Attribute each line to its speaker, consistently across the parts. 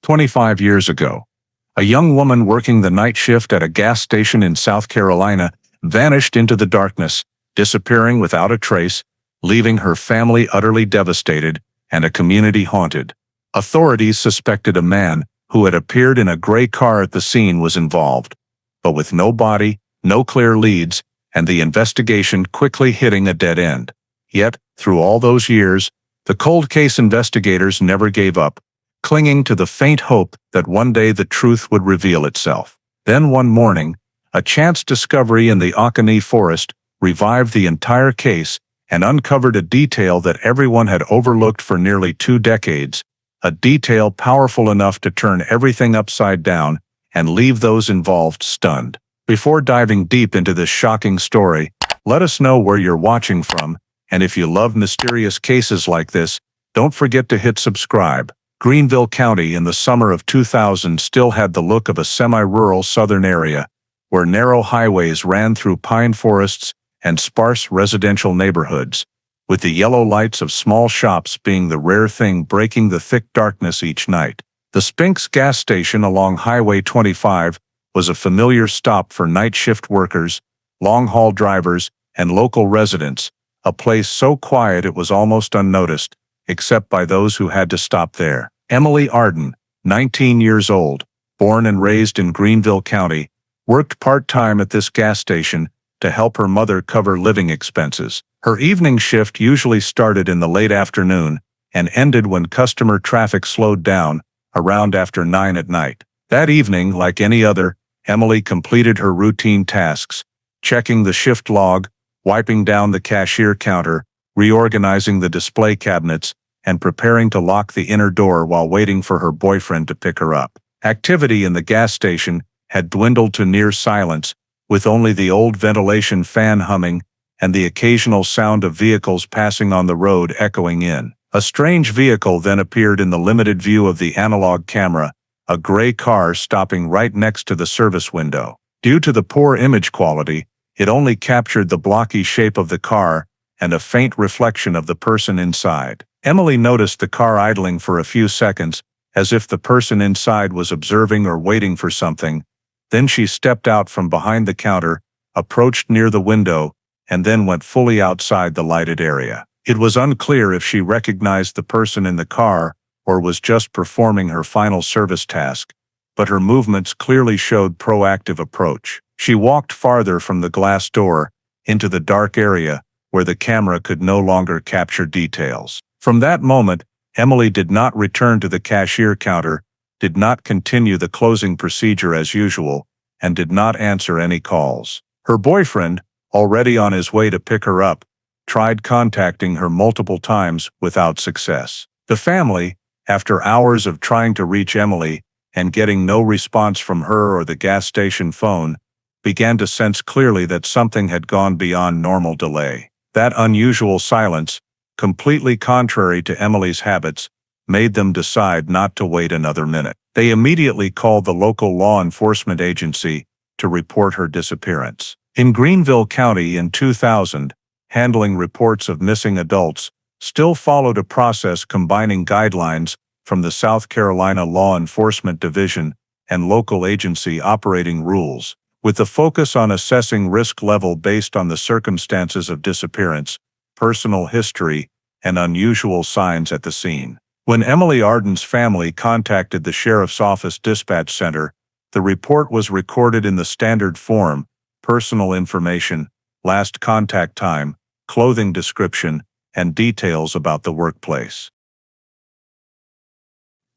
Speaker 1: 25 years ago, a young woman working the night shift at a gas station in South Carolina vanished into the darkness, disappearing without a trace, leaving her family utterly devastated and a community haunted. Authorities suspected a man who had appeared in a gray car at the scene was involved, but with no body, no clear leads, and the investigation quickly hitting a dead end. Yet, through all those years, the cold case investigators never gave up, clinging to the faint hope that one day the truth would reveal itself. Then one morning, a chance discovery in the Oconee forest revived the entire case and uncovered a detail that everyone had overlooked for nearly 2 decades, a detail powerful enough to turn everything upside down and leave those involved stunned. Before diving deep into this shocking story, let us know where you're watching from, and if you love mysterious cases like this, don't forget to hit subscribe. Greenville County in the summer of 2000 still had the look of a semi-rural southern area, where narrow highways ran through pine forests and sparse residential neighborhoods, with the yellow lights of small shops being the rare thing breaking the thick darkness each night. The Spinks gas station along Highway 25 was a familiar stop for night shift workers, long-haul drivers, and local residents, a place so quiet it was almost unnoticed, except by those who had to stop there. Emily Arden, 19 years old, born and raised in Greenville County, worked part-time at this gas station to help her mother cover living expenses. Her evening shift usually started in the late afternoon and ended when customer traffic slowed down, around after 9 at night. That evening, like any other, Emily completed her routine tasks, checking the shift log, wiping down the cashier counter, reorganizing the display cabinets, and preparing to lock the inner door while waiting for her boyfriend to pick her up. Activity in the gas station had dwindled to near silence, with only the old ventilation fan humming and the occasional sound of vehicles passing on the road echoing in. A strange vehicle then appeared in the limited view of the analog camera, a gray car stopping right next to the service window. Due to the poor image quality, it only captured the blocky shape of the car and a faint reflection of the person inside. Emily noticed the car idling for a few seconds, as if the person inside was observing or waiting for something. Then she stepped out from behind the counter, approached near the window, and then went fully outside the lighted area. It was unclear if she recognized the person in the car or was just performing her final service task, but her movements clearly showed proactive approach. She walked farther from the glass door, into the dark area, where the camera could no longer capture details. From that moment, Emily did not return to the cashier counter, did not continue the closing procedure as usual, and did not answer any calls. Her boyfriend, already on his way to pick her up, tried contacting her multiple times without success. The family, after hours of trying to reach Emily and getting no response from her or the gas station phone, began to sense clearly that something had gone beyond normal delay. That unusual silence, completely contrary to Emily's habits, made them decide not to wait another minute. They immediately called the local law enforcement agency to report her disappearance. In Greenville County in 2000, handling reports of missing adults still followed a process combining guidelines from the South Carolina Law Enforcement Division and local agency operating rules, with the focus on assessing risk level based on the circumstances of disappearance, personal history, and unusual signs at the scene. When Emily Arden's family contacted the Sheriff's Office Dispatch Center, the report was recorded in the standard form: personal information, last contact time, clothing description, and details about the workplace.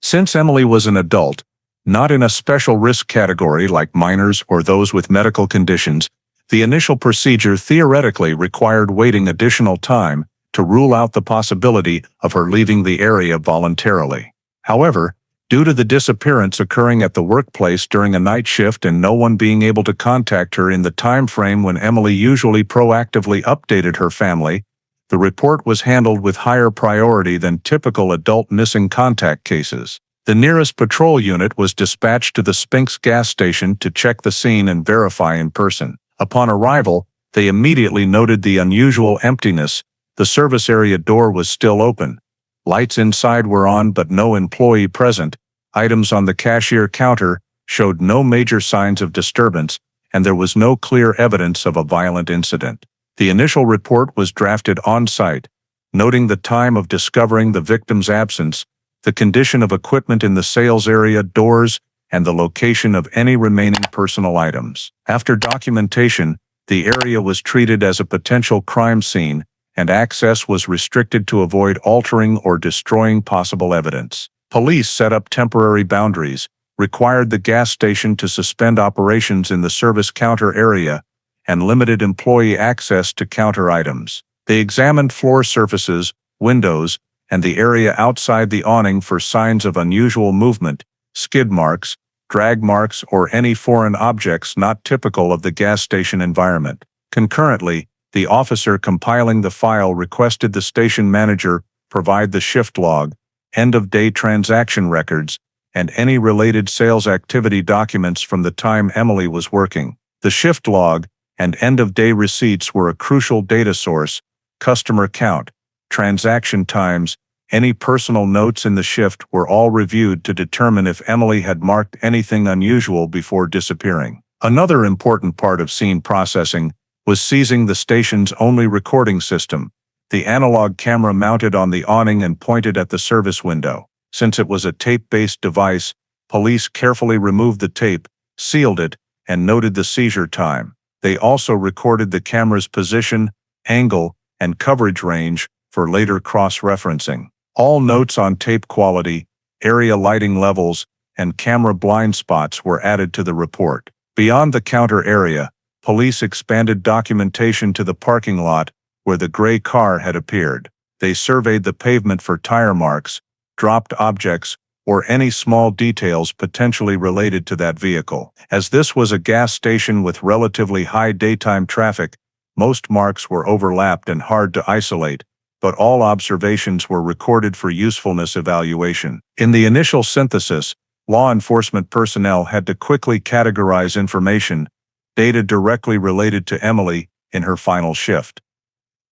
Speaker 1: Since Emily was an adult, not in a special risk category like minors or those with medical conditions, the initial procedure theoretically required waiting additional time to rule out the possibility of her leaving the area voluntarily. However, due to the disappearance occurring at the workplace during a night shift and no one being able to contact her in the time frame when Emily usually proactively updated her family, the report was handled with higher priority than typical adult missing contact cases. The nearest patrol unit was dispatched to the Spinks gas station to check the scene and verify in person. Upon arrival, they immediately noted the unusual emptiness. The service area door was still open. Lights inside were on but no employee present, Items on the cashier counter showed no major signs of disturbance, and there was no clear evidence of a violent incident. The initial report was drafted on-site, noting the time of discovering the victim's absence, the condition of equipment in the sales area doors, and the location of any remaining personal items. After documentation, the area was treated as a potential crime scene, and access was restricted to avoid altering or destroying possible evidence. Police set up temporary boundaries, required the gas station to suspend operations in the service counter area, and limited employee access to counter items. They examined floor surfaces, windows, and the area outside the awning for signs of unusual movement, skid marks, drag marks, or any foreign objects not typical of the gas station environment. Concurrently, the officer compiling the file requested the station manager provide the shift log, end-of-day transaction records, and any related sales activity documents from the time Emily was working. The shift log and end-of-day receipts were a crucial data source. Customer count, transaction times, any personal notes in the shift were all reviewed to determine if Emily had marked anything unusual before disappearing. Another important part of scene processing was seizing the station's only recording system, the analog camera mounted on the awning and pointed at the service window. Since it was a tape-based device, police carefully removed the tape, sealed it, and noted the seizure time. They also recorded the camera's position, angle, and coverage range for later cross-referencing. All notes on tape quality, area lighting levels, and camera blind spots were added to the report. Beyond the counter area, police expanded documentation to the parking lot where the gray car had appeared. They surveyed the pavement for tire marks, dropped objects, or any small details potentially related to that vehicle. As this was a gas station with relatively high daytime traffic, most marks were overlapped and hard to isolate, but all observations were recorded for usefulness evaluation. In the initial synthesis, law enforcement personnel had to quickly categorize information, data directly related to Emily in her final shift,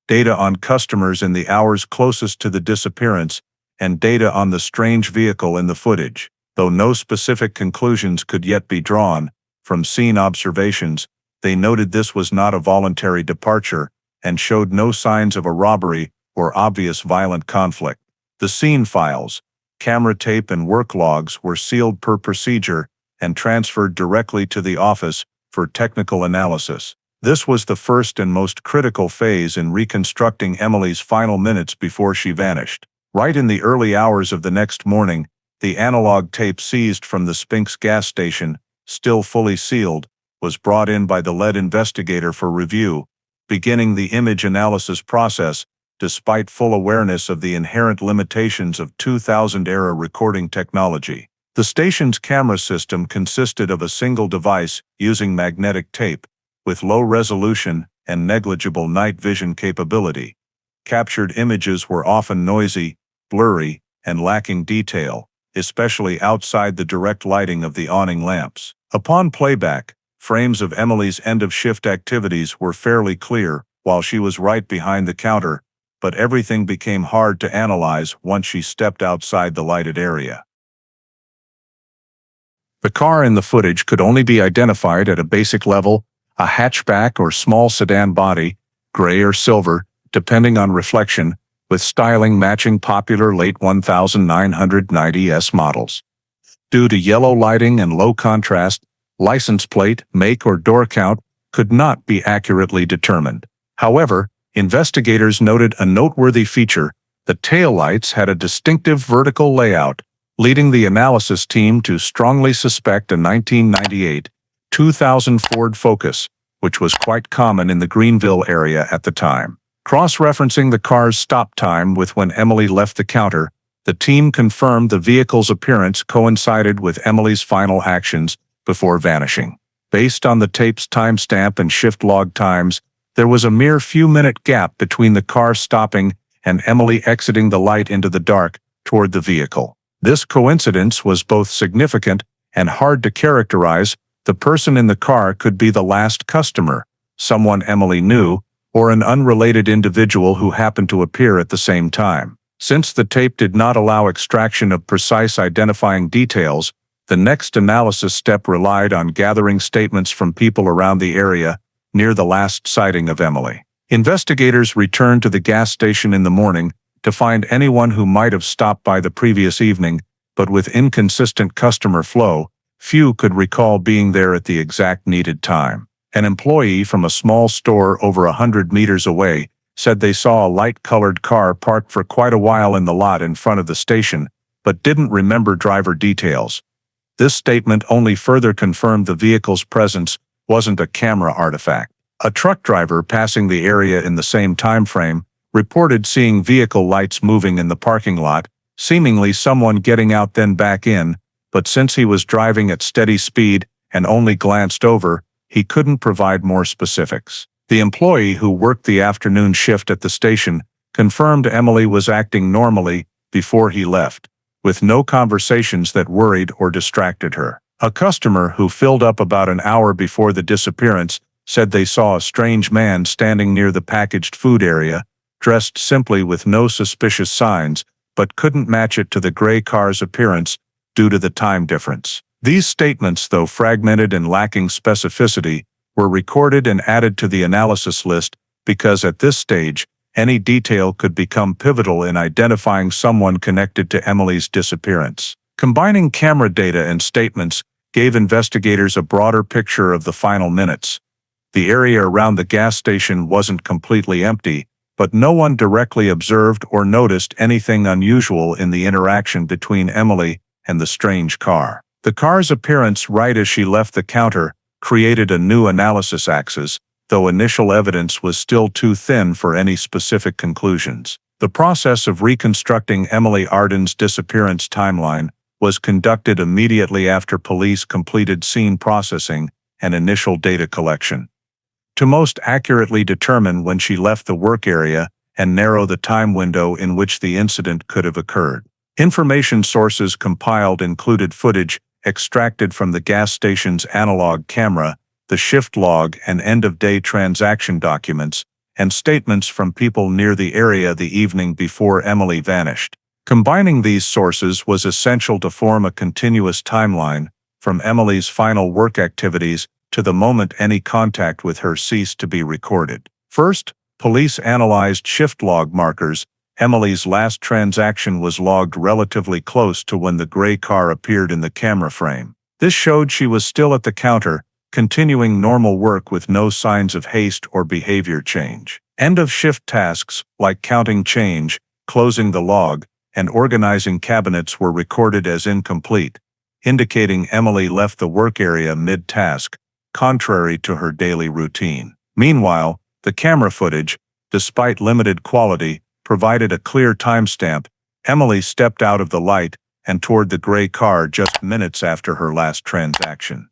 Speaker 1: data on customers in the hours closest to the disappearance, and data on the strange vehicle in the footage. Though no specific conclusions could yet be drawn from scene observations, they noted this was not a voluntary departure and showed no signs of a robbery or obvious violent conflict. The scene files, camera tape and work logs were sealed per procedure and transferred directly to the office for technical analysis. This was the first and most critical phase in reconstructing Emily's final minutes before she vanished. Right in the early hours of the next morning, the analog tape seized from the Spinks gas station, still fully sealed, was brought in by the lead investigator for review, beginning the image analysis process, despite full awareness of the inherent limitations of 2000-era recording technology. The station's camera system consisted of a single device using magnetic tape, with low resolution and negligible night vision capability. Captured images were often noisy, blurry, and lacking detail, especially outside the direct lighting of the awning lamps. Upon playback, frames of Emily's end-of-shift activities were fairly clear while she was right behind the counter, but everything became hard to analyze once she stepped outside the lighted area. The car in the footage could only be identified at a basic level, a hatchback or small sedan body, gray or silver, depending on reflection, with styling matching popular late 1990s models. Due to yellow lighting and low contrast, license plate, make, or door count could not be accurately determined. However, investigators noted a noteworthy feature: the taillights had a distinctive vertical layout, leading the analysis team to strongly suspect a 1998 2000 Ford Focus, which was quite common in the Greenville area at the time. Cross-referencing the car's stop time with when Emily left the counter, the team confirmed the vehicle's appearance coincided with Emily's final actions before vanishing. Based on the tape's timestamp and shift log times, there was a mere few-minute gap between the car stopping and Emily exiting the light into the dark toward the vehicle. This coincidence was both significant and hard to characterize. The person in the car could be the last customer, someone Emily knew, or an unrelated individual who happened to appear at the same time. Since the tape did not allow extraction of precise identifying details, the next analysis step relied on gathering statements from people around the area near the last sighting of Emily. Investigators returned to the gas station in the morning to find anyone who might have stopped by the previous evening, but with inconsistent customer flow, few could recall being there at the exact needed time. An employee from a small store over 100 meters away said they saw a light-colored car parked for quite a while in the lot in front of the station, but didn't remember driver details. This statement only further confirmed the vehicle's presence wasn't a camera artifact. A truck driver passing the area in the same time frame reported seeing vehicle lights moving in the parking lot, seemingly someone getting out then back in, but since he was driving at steady speed and only glanced over, he couldn't provide more specifics. The employee who worked the afternoon shift at the station confirmed Emily was acting normally before he left, with no conversations that worried or distracted her. A customer who filled up about an hour before the disappearance said they saw a strange man standing near the packaged food area, dressed simply with no suspicious signs, but couldn't match it to the gray car's appearance due to the time difference. These statements, though fragmented and lacking specificity, were recorded and added to the analysis list because at this stage, any detail could become pivotal in identifying someone connected to Emily's disappearance. Combining camera data and statements gave investigators a broader picture of the final minutes. The area around the gas station wasn't completely empty, but no one directly observed or noticed anything unusual in the interaction between Emily and the strange car. The car's appearance right as she left the counter created a new analysis axis, though initial evidence was still too thin for any specific conclusions. The process of reconstructing Emily Arden's disappearance timeline was conducted immediately after police completed scene processing and initial data collection. To most accurately determine when she left the work area and narrow the time window in which the incident could have occurred. Information sources compiled included footage extracted from the gas station's analog camera, the shift log and end-of-day transaction documents, and statements from people near the area the evening before Emily vanished. Combining these sources was essential to form a continuous timeline, from Emily's final work activities to the moment any contact with her ceased to be recorded. First, police analyzed shift log markers. Emily's last transaction was logged relatively close to when the gray car appeared in the camera frame. This showed she was still at the counter, continuing normal work with no signs of haste or behavior change. End-of-shift tasks, like counting change, closing the log, and organizing cabinets were recorded as incomplete, indicating Emily left the work area mid-task, contrary to her daily routine. Meanwhile, the camera footage, despite limited quality, provided a clear timestamp. Emily stepped out of the light and toward the gray car just minutes after her last transaction.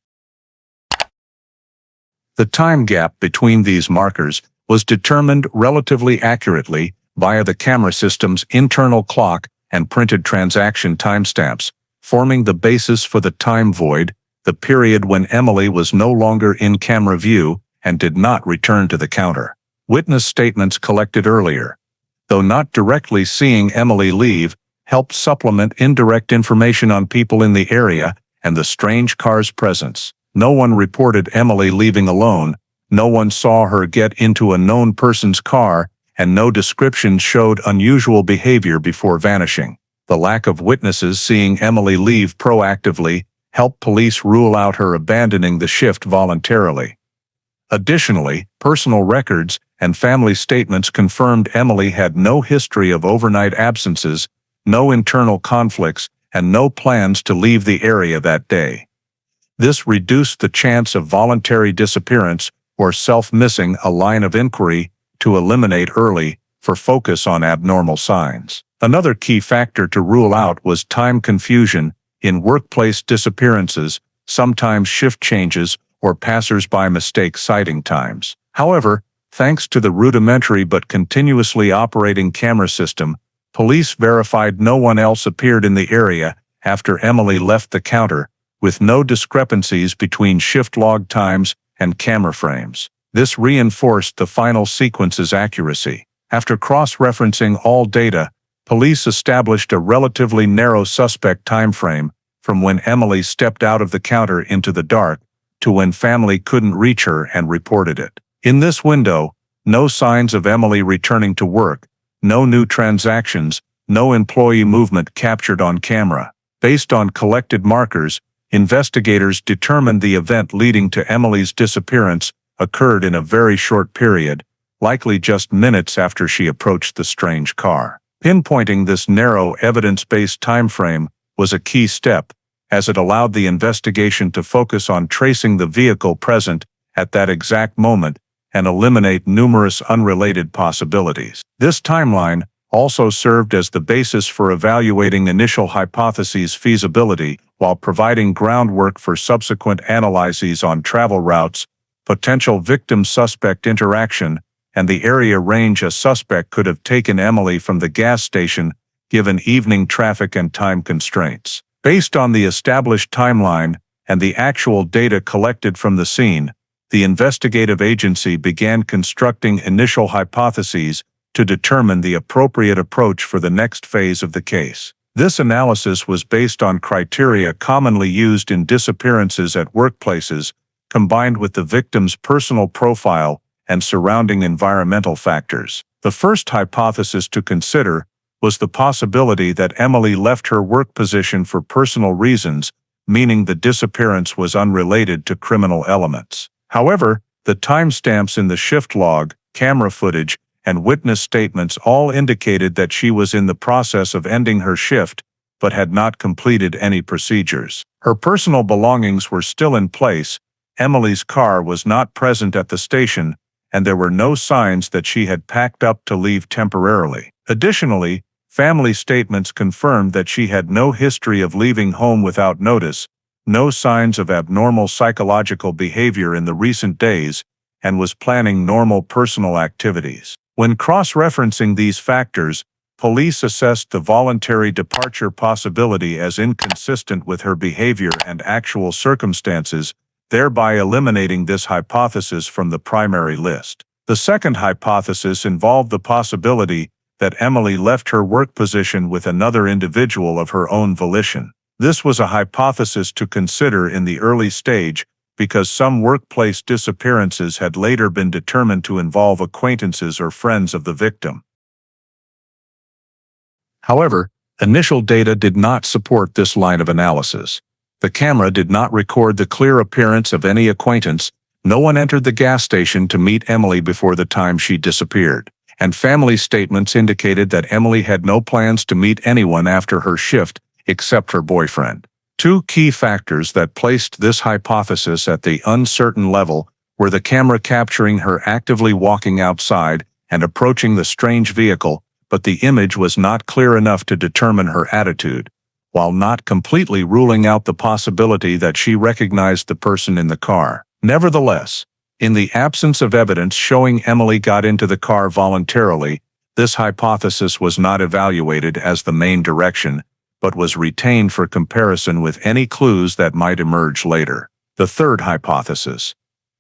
Speaker 1: The time gap between these markers was determined relatively accurately via the camera system's internal clock and printed transaction timestamps, forming the basis for the time void, the period when Emily was no longer in camera view and did not return to the counter. Witness statements collected earlier, though not directly seeing Emily leave, helped supplement indirect information on people in the area and the strange car's presence. No one reported Emily leaving alone, no one saw her get into a known person's car, and no description showed unusual behavior before vanishing. The lack of witnesses seeing Emily leave proactively helped police rule out her abandoning the shift voluntarily. Additionally, personal records and family statements confirmed Emily had no history of overnight absences, no internal conflicts, and no plans to leave the area that day. This reduced the chance of voluntary disappearance or self-missing a line of inquiry to eliminate early for focus on abnormal signs. Another key factor to rule out was time confusion in workplace disappearances, sometimes shift changes, or passers-by mistake sighting times. However, thanks to the rudimentary but continuously operating camera system, police verified no one else appeared in the area after Emily left the counter, with no discrepancies between shift log times and camera frames. This reinforced the final sequence's accuracy. After cross-referencing all data, Police established a relatively narrow suspect timeframe from when Emily stepped out of the counter into the dark to when family couldn't reach her and reported it. In this window, no signs of Emily returning to work, no new transactions, no employee movement captured on camera. Based on collected markers, investigators determined the event leading to Emily's disappearance occurred in a very short period, likely just minutes after she approached the strange car. Pinpointing this narrow, evidence-based time frame was a key step, as it allowed the investigation to focus on tracing the vehicle present at that exact moment and eliminate numerous unrelated possibilities. This timeline also served as the basis for evaluating initial hypotheses' feasibility while providing groundwork for subsequent analyses on travel routes, potential victim-suspect interaction, and the area range a suspect could have taken Emily from the gas station given evening traffic and time constraints. Based on the established timeline and the actual data collected from the scene, the investigative agency began constructing initial hypotheses to determine the appropriate approach for the next phase of the case. This analysis was based on criteria commonly used in disappearances at workplaces, combined with the victim's personal profile and surrounding environmental factors. The first hypothesis to consider was the possibility that Emily left her work position for personal reasons, meaning the disappearance was unrelated to criminal elements. However, the timestamps in the shift log, camera footage, and witness statements all indicated that she was in the process of ending her shift, but had not completed any procedures. Her personal belongings were still in place, Emily's car was not present at the station, and there were no signs that she had packed up to leave temporarily. Additionally, family statements confirmed that she had no history of leaving home without notice, no signs of abnormal psychological behavior in the recent days, and was planning normal personal activities. When cross-referencing these factors, police assessed the voluntary departure possibility as inconsistent with her behavior and actual circumstances, thereby eliminating this hypothesis from the primary list. The second hypothesis involved the possibility that Emily left her work position with another individual of her own volition. This was a hypothesis to consider in the early stage because some workplace disappearances had later been determined to involve acquaintances or friends of the victim. However, initial data did not support this line of analysis. The camera did not record the clear appearance of any acquaintance, no one entered the gas station to meet Emily before the time she disappeared, and family statements indicated that Emily had no plans to meet anyone after her shift except her boyfriend. Two key factors that placed this hypothesis at the uncertain level were the camera capturing her actively walking outside and approaching the strange vehicle, but the image was not clear enough to determine her attitude, while not completely ruling out the possibility that she recognized the person in the car. Nevertheless, in the absence of evidence showing Emily got into the car voluntarily, this hypothesis was not evaluated as the main direction, but was retained for comparison with any clues that might emerge later. The third hypothesis,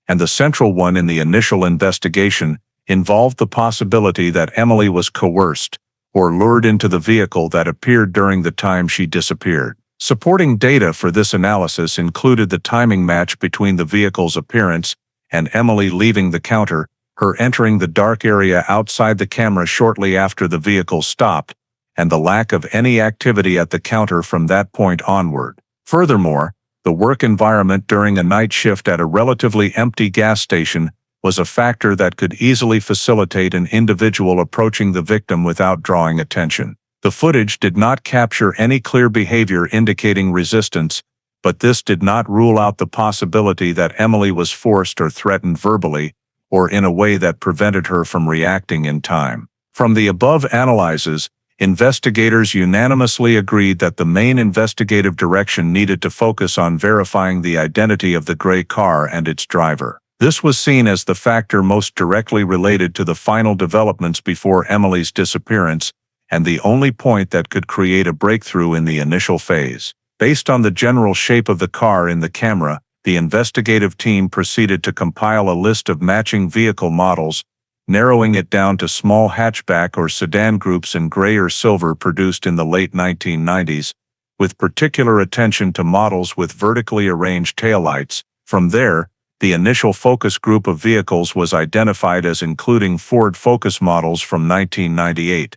Speaker 1: and the central one in the initial investigation, involved the possibility that Emily was coerced or lured into the vehicle that appeared during the time she disappeared. Supporting data for this analysis included the timing match between the vehicle's appearance and Emily leaving the counter, her entering the dark area outside the camera shortly after the vehicle stopped, and the lack of any activity at the counter from that point onward. Furthermore, the work environment during a night shift at a relatively empty gas station was a factor that could easily facilitate an individual approaching the victim without drawing attention. The footage did not capture any clear behavior indicating resistance, but this did not rule out the possibility that Emily was forced or threatened verbally, or in a way that prevented her from reacting in time. From the above analyses, investigators unanimously agreed that the main investigative direction needed to focus on verifying the identity of the gray car and its driver. This was seen as the factor most directly related to the final developments before Emily's disappearance, and the only point that could create a breakthrough in the initial phase. Based on the general shape of the car in the camera, the investigative team proceeded to compile a list of matching vehicle models, narrowing it down to small hatchback or sedan groups in gray or silver produced in the late 1990s, with particular attention to models with vertically arranged taillights. From there, the initial focus group of vehicles was identified as including Ford Focus models from 1998,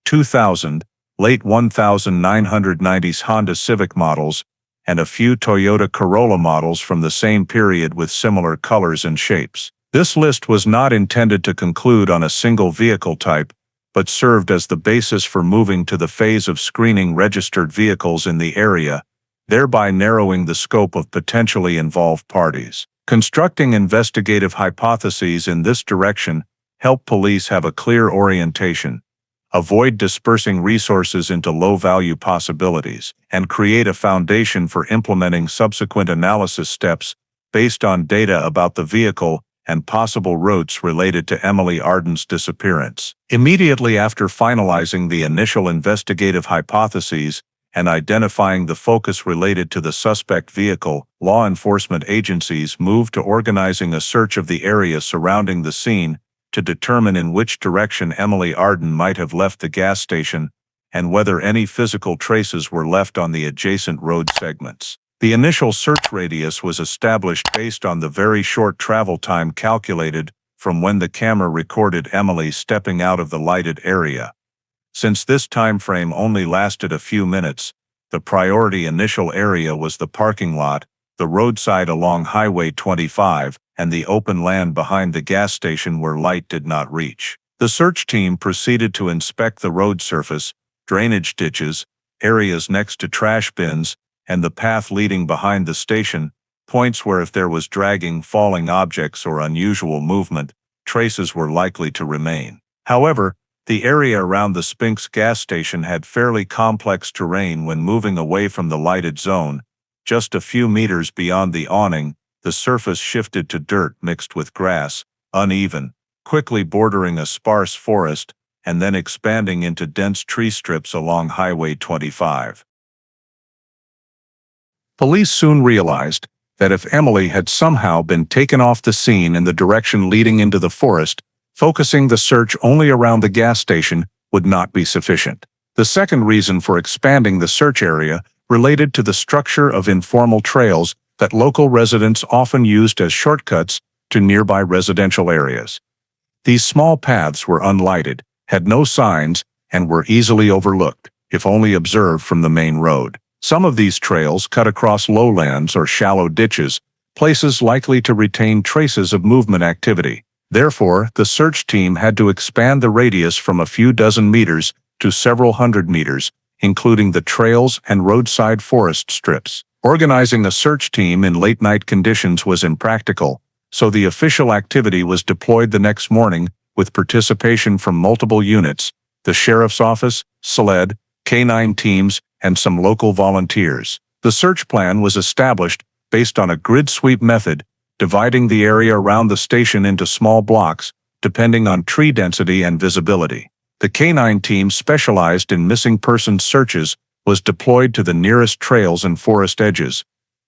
Speaker 1: 2000, late 1990s Honda Civic models, and a few Toyota Corolla models from the same period with similar colors and shapes. This list was not intended to conclude on a single vehicle type, but served as the basis for moving to the phase of screening registered vehicles in the area, thereby narrowing the scope of potentially involved parties. Constructing investigative hypotheses in this direction helped police have a clear orientation, avoid dispersing resources into low-value possibilities, and create a foundation for implementing subsequent analysis steps based on data about the vehicle and possible routes related to Emily Arden's disappearance. Immediately after finalizing the initial investigative hypotheses and identifying the focus related to the suspect vehicle, law enforcement agencies moved to organizing a search of the area surrounding the scene to determine in which direction Emily Arden might have left the gas station and whether any physical traces were left on the adjacent road segments. The initial search radius was established based on the very short travel time calculated from when the camera recorded Emily stepping out of the lighted area. Since this time frame only lasted a few minutes, the priority initial area was the parking lot, the roadside along Highway 25, and the open land behind the gas station where light did not reach. The search team proceeded to inspect the road surface, drainage ditches, areas next to trash bins, and the path leading behind the station, points where if there was dragging, falling objects, or unusual movement, traces were likely to remain. However, the area around the Spinks gas station had fairly complex terrain when moving away from the lighted zone. Just a few meters beyond the awning, the surface shifted to dirt mixed with grass, uneven, quickly bordering a sparse forest, and then expanding into dense tree strips along Highway 25. Police soon realized that if Emily had somehow been taken off the scene in the direction leading into the forest, focusing the search only around the gas station would not be sufficient. The second reason for expanding the search area related to the structure of informal trails that local residents often used as shortcuts to nearby residential areas. These small paths were unlighted, had no signs, and were easily overlooked, if only observed from the main road. Some of these trails cut across lowlands or shallow ditches, places likely to retain traces of movement activity. Therefore, the search team had to expand the radius from a few dozen meters to several hundred meters, including the trails and roadside forest strips. Organizing a search team in late-night conditions was impractical, so the official activity was deployed the next morning with participation from multiple units, the sheriff's office, SLED, K-9 teams, and some local volunteers. The search plan was established based on a grid sweep method, dividing the area around the station into small blocks, depending on tree density and visibility. The K-9 team specialized in missing persons searches was deployed to the nearest trails and forest edges,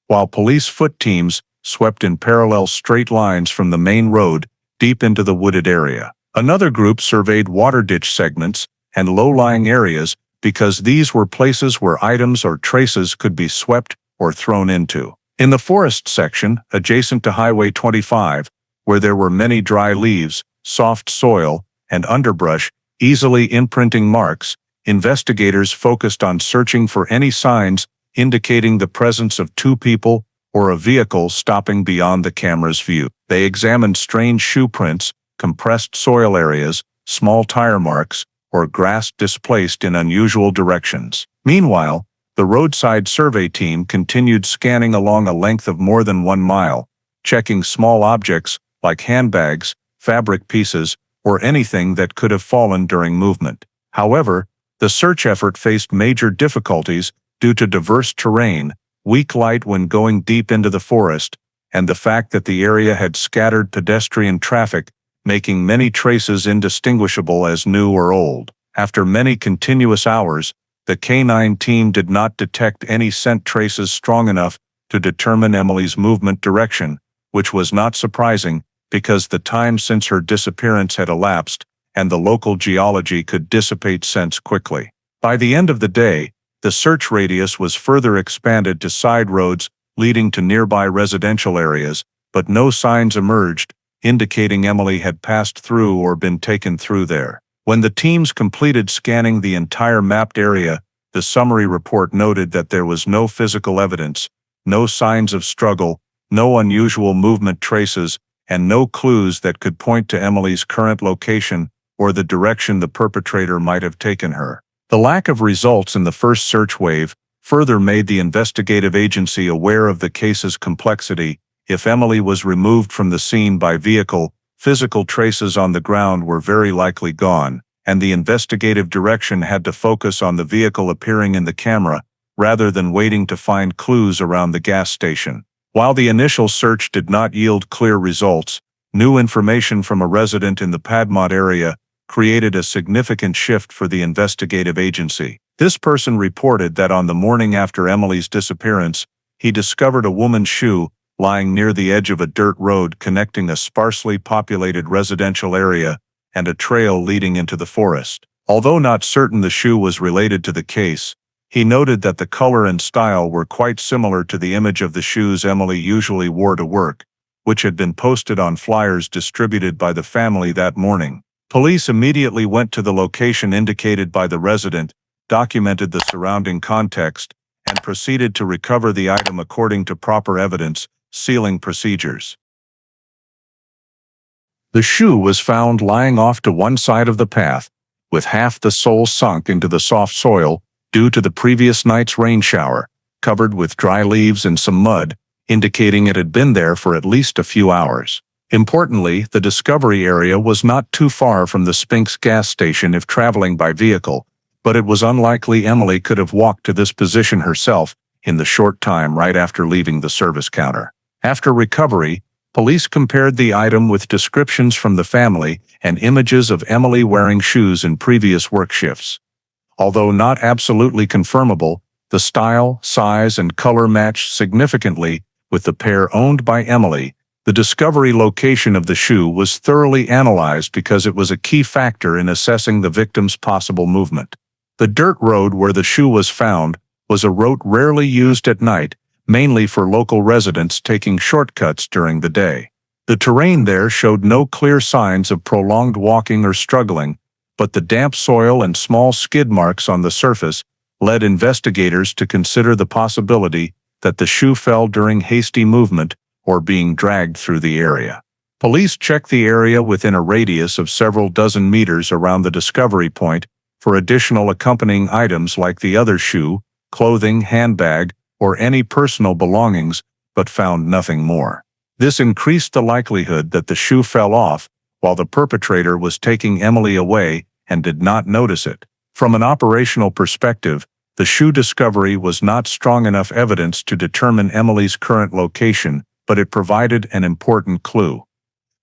Speaker 1: while police foot teams swept in parallel straight lines from the main road deep into the wooded area. Another group surveyed water ditch segments and low-lying areas because these were places where items or traces could be swept or thrown into. In the forest section, adjacent to Highway 25, where there were many dry leaves, soft soil, and underbrush, easily imprinting marks, investigators focused on searching for any signs indicating the presence of two people or a vehicle stopping beyond the camera's view. They examined strange shoe prints, compressed soil areas, small tire marks, or grass displaced in unusual directions. Meanwhile, the roadside survey team continued scanning along a length of more than 1 mile, checking small objects like handbags, fabric pieces, or anything that could have fallen during movement. However, the search effort faced major difficulties due to diverse terrain, weak light when going deep into the forest, and the fact that the area had scattered pedestrian traffic, making many traces indistinguishable as new or old. After many continuous hours, the K-9 team did not detect any scent traces strong enough to determine Emily's movement direction, which was not surprising because the time since her disappearance had elapsed, and the local geology could dissipate scents quickly. By the end of the day, the search radius was further expanded to side roads leading to nearby residential areas, but no signs emerged, indicating Emily had passed through or been taken through there. When the teams completed scanning the entire mapped area, the summary report noted that there was no physical evidence, no signs of struggle, no unusual movement traces, and no clues that could point to Emily's current location or the direction the perpetrator might have taken her. The lack of results in the first search wave further made the investigative agency aware of the case's complexity. If Emily was removed from the scene by vehicle, physical traces on the ground were very likely gone, and the investigative direction had to focus on the vehicle appearing in the camera, rather than waiting to find clues around the gas station. While the initial search did not yield clear results, new information from a resident in the Piedmont area created a significant shift for the investigative agency. This person reported that on the morning after Emily's disappearance, he discovered a woman's shoe lying near the edge of a dirt road connecting a sparsely populated residential area and a trail leading into the forest. Although not certain the shoe was related to the case, he noted that the color and style were quite similar to the image of the shoes Emily usually wore to work, which had been posted on flyers distributed by the family that morning. Police immediately went to the location indicated by the resident, documented the surrounding context, and proceeded to recover the item according to proper evidence sealing procedures. The shoe was found lying off to one side of the path, with half the sole sunk into the soft soil due to the previous night's rain shower, covered with dry leaves and some mud, indicating it had been there for at least a few hours. Importantly, the discovery area was not too far from the Spinks gas station if traveling by vehicle, but it was unlikely Emily could have walked to this position herself in the short time right after leaving the service counter. After recovery, police compared the item with descriptions from the family and images of Emily wearing shoes in previous work shifts. Although not absolutely confirmable, the style, size, and color matched significantly with the pair owned by Emily. The discovery location of the shoe was thoroughly analyzed because it was a key factor in assessing the victim's possible movement. The dirt road where the shoe was found was a route rarely used at night, mainly for local residents taking shortcuts during the day. The terrain there showed no clear signs of prolonged walking or struggling, but the damp soil and small skid marks on the surface led investigators to consider the possibility that the shoe fell during hasty movement or being dragged through the area. Police checked the area within a radius of several dozen meters around the discovery point for additional accompanying items like the other shoe, clothing, handbag, or any personal belongings, but found nothing more. This increased the likelihood that the shoe fell off while the perpetrator was taking Emily away and did not notice it. From an operational perspective, the shoe discovery was not strong enough evidence to determine Emily's current location, but it provided an important clue.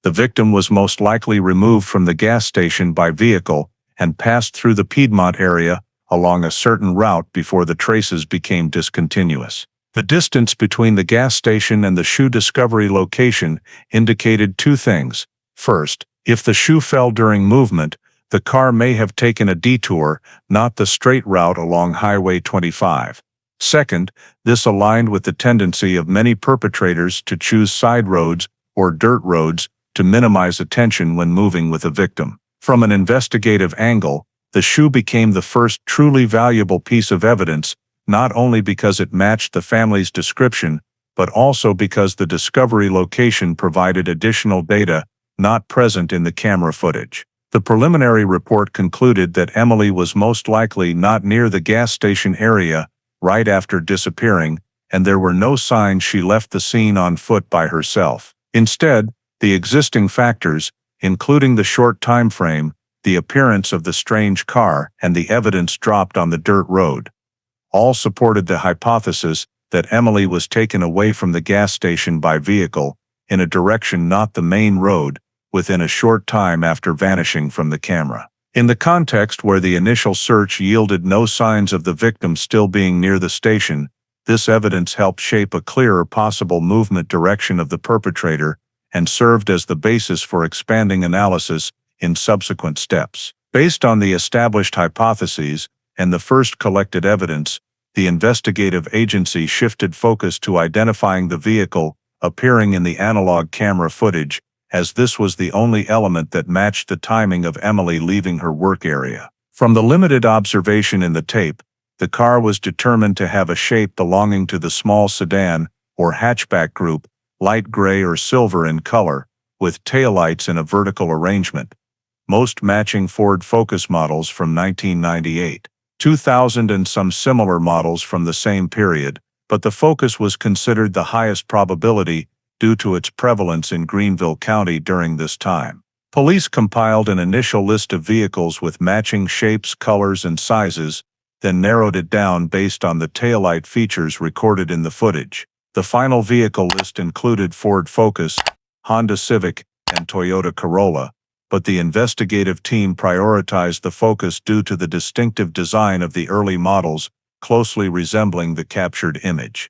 Speaker 1: The victim was most likely removed from the gas station by vehicle and passed through the Piedmont area along a certain route before the traces became discontinuous. The distance between the gas station and the shoe discovery location indicated two things. First, if the shoe fell during movement, the car may have taken a detour, not the straight route along Highway 25. Second, this aligned with the tendency of many perpetrators to choose side roads or dirt roads to minimize attention when moving with a victim. From an investigative angle, the shoe became the first truly valuable piece of evidence, not only because it matched the family's description, but also because the discovery location provided additional data not present in the camera footage. The preliminary report concluded that Emily was most likely not near the gas station area right after disappearing, and there were no signs she left the scene on foot by herself. Instead, the existing factors, including the short time frame, the appearance of the strange car, and the evidence dropped on the dirt road, all supported the hypothesis that Emily was taken away from the gas station by vehicle in a direction not the main road within a short time after vanishing from the camera. In the context where the initial search yielded no signs of the victim still being near the station, this evidence helped shape a clearer possible movement direction of the perpetrator and served as the basis for expanding analysis in subsequent steps. Based on the established hypotheses and the first collected evidence, the investigative agency shifted focus to identifying the vehicle appearing in the analog camera footage, as this was the only element that matched the timing of Emily leaving her work area. From the limited observation in the tape, the car was determined to have a shape belonging to the small sedan or hatchback group, light gray or silver in color, with taillights in a vertical arrangement, most matching Ford Focus models from 1998, 2000 and some similar models from the same period, but the Focus was considered the highest probability due to its prevalence in Greenville County during this time. Police compiled an initial list of vehicles with matching shapes, colors, and sizes, then narrowed it down based on the taillight features recorded in the footage. The final vehicle list included Ford Focus, Honda Civic, and Toyota Corolla, but the investigative team prioritized the Focus due to the distinctive design of the early models, closely resembling the captured image.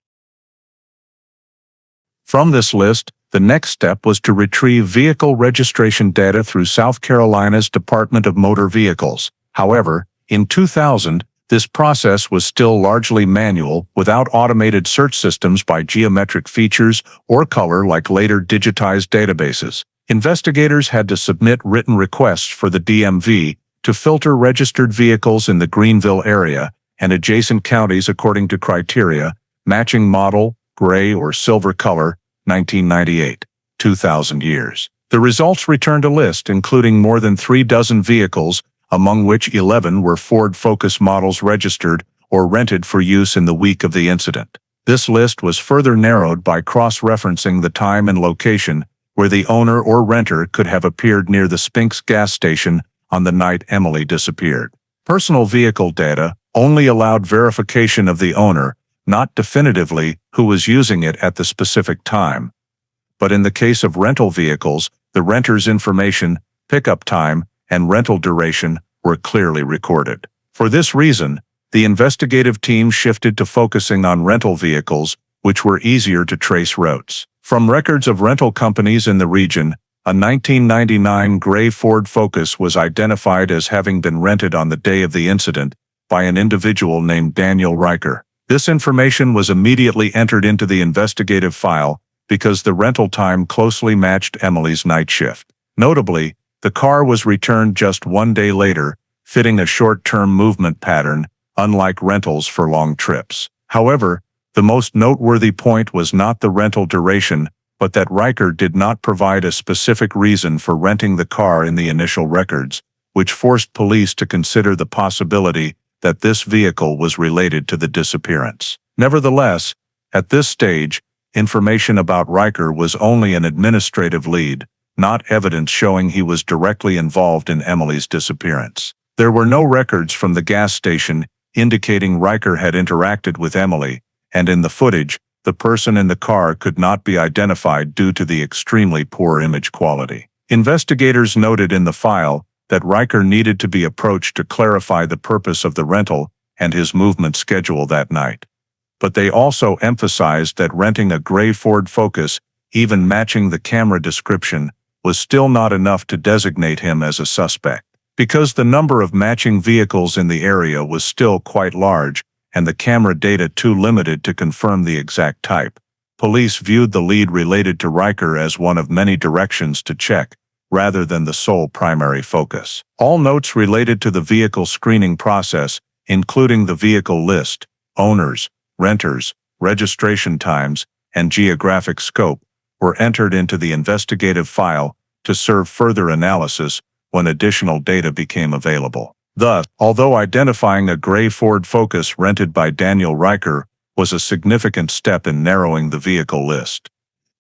Speaker 1: From this list, the next step was to retrieve vehicle registration data through South Carolina's Department of Motor Vehicles. However, in 2000, this process was still largely manual, without automated search systems by geometric features or color like later digitized databases. Investigators had to submit written requests for the DMV to filter registered vehicles in the Greenville area and adjacent counties according to criteria matching model, gray or silver color, 1998, 2000 years. The results returned a list including more than 36 vehicles, among which 11 were Ford Focus models registered or rented for use in the week of the incident. This list was further narrowed by cross-referencing the time and location where the owner or renter could have appeared near the Spinks gas station on the night Emily disappeared. Personal vehicle data only allowed verification of the owner, not definitively who was using it at the specific time. But in the case of rental vehicles, the renter's information, pickup time, and rental duration were clearly recorded. For this reason, the investigative team shifted to focusing on rental vehicles, which were easier to trace routes. From records of rental companies in the region, a 1999 gray Ford Focus was identified as having been rented on the day of the incident by an individual named Daniel Riker. This information was immediately entered into the investigative file because the rental time closely matched Emily's night shift. Notably, the car was returned just 1 day later, fitting a short-term movement pattern, unlike rentals for long trips. However, the most noteworthy point was not the rental duration, but that Riker did not provide a specific reason for renting the car in the initial records, which forced police to consider the possibility that this vehicle was related to the disappearance. Nevertheless, at this stage, information about Riker was only an administrative lead, not evidence showing he was directly involved in Emily's disappearance. There were no records from the gas station indicating Riker had interacted with Emily, and in the footage, the person in the car could not be identified due to the extremely poor image quality. Investigators noted in the file that Riker needed to be approached to clarify the purpose of the rental and his movement schedule that night. But they also emphasized that renting a gray Ford Focus, even matching the camera description, was still not enough to designate him as a suspect. Because the number of matching vehicles in the area was still quite large, and the camera data too limited to confirm the exact type, police viewed the lead related to Riker as one of many directions to check, rather than the sole primary focus. All notes related to the vehicle screening process, including the vehicle list, owners, renters, registration times, and geographic scope, were entered into the investigative file to serve further analysis when additional data became available. Thus, although identifying a gray Ford Focus rented by Daniel Riker was a significant step in narrowing the vehicle list,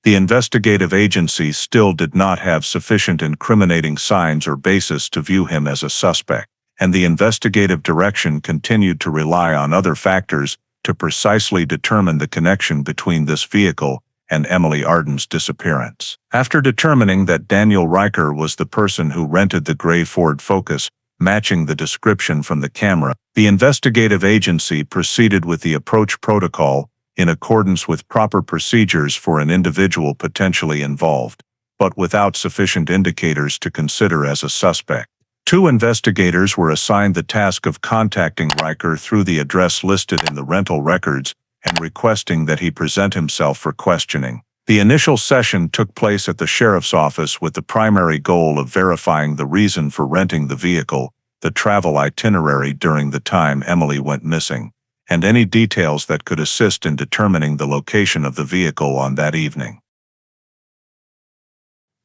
Speaker 1: the investigative agency still did not have sufficient incriminating signs or basis to view him as a suspect, and the investigative direction continued to rely on other factors to precisely determine the connection between this vehicle and Emily Arden's disappearance. After determining that Daniel Riker was the person who rented the gray Ford Focus, matching the description from the camera, the investigative agency proceeded with the approach protocol in accordance with proper procedures for an individual potentially involved. but without sufficient indicators to consider as a suspect. Two investigators were assigned the task of contacting Riker through the address listed in the rental records and requesting that he present himself for questioning. The initial session took place at the sheriff's office with the primary goal of verifying the reason for renting the vehicle, the travel itinerary during the time Emily went missing, and any details that could assist in determining the location of the vehicle on that evening.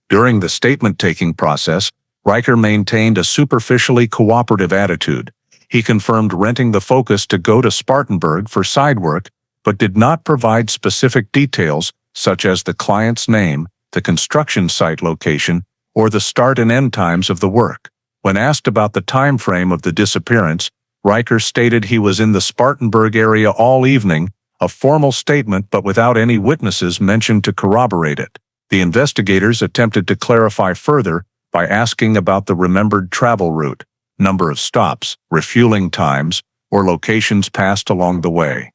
Speaker 1: During the statement-taking process, Riker maintained a superficially cooperative attitude. He confirmed renting the Focus to go to Spartanburg for side work, but did not provide specific details such as the client's name, the construction site location, or the start and end times of the work. When asked about the time frame of the disappearance, Riker stated he was in the Spartanburg area all evening, a formal statement but without any witnesses mentioned to corroborate it. The investigators attempted to clarify further by asking about the remembered travel route, number of stops, refueling times, or locations passed along the way.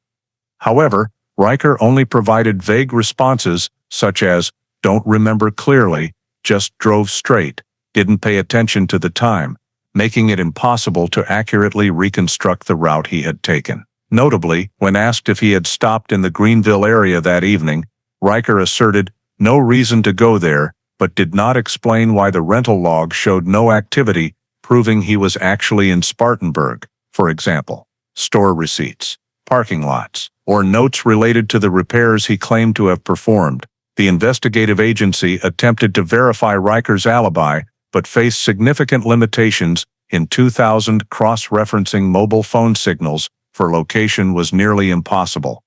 Speaker 1: However, Riker only provided vague responses such as, "Don't remember clearly, just drove straight, didn't pay attention to the time," making it impossible to accurately reconstruct the route he had taken. Notably, when asked if he had stopped in the Greenville area that evening, Riker asserted no reason to go there, but did not explain why the rental log showed no activity, proving he was actually in Spartanburg. For example, store receipts, parking lots, or notes related to the repairs he claimed to have performed. The investigative agency attempted to verify Riker's alibi, but faced significant limitations. In 2000, cross-referencing mobile phone signals for location was nearly impossible.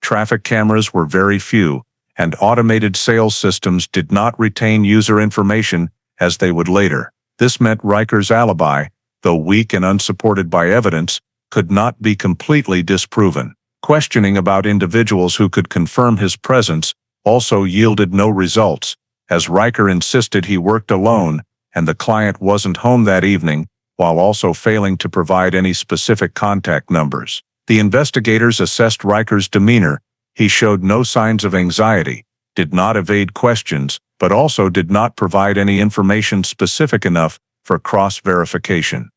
Speaker 1: Traffic cameras were very few, and automated sales systems did not retain user information as they would later. This meant Riker's alibi, though weak and unsupported by evidence, could not be completely disproven. Questioning about individuals who could confirm his presence also yielded no results, as Riker insisted he worked alone and the client wasn't home that evening, while also failing to provide any specific contact numbers. The investigators assessed Riker's demeanor. He showed no signs of anxiety, did not evade questions, but also did not provide any information specific enough for cross-verification.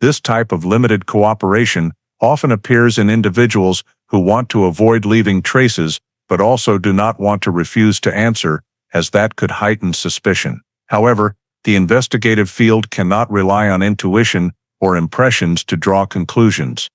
Speaker 1: This type of limited cooperation often appears in individuals who want to avoid leaving traces but also do not want to refuse to answer, as that could heighten suspicion. However, the investigative field cannot rely on intuition or impressions to draw conclusions.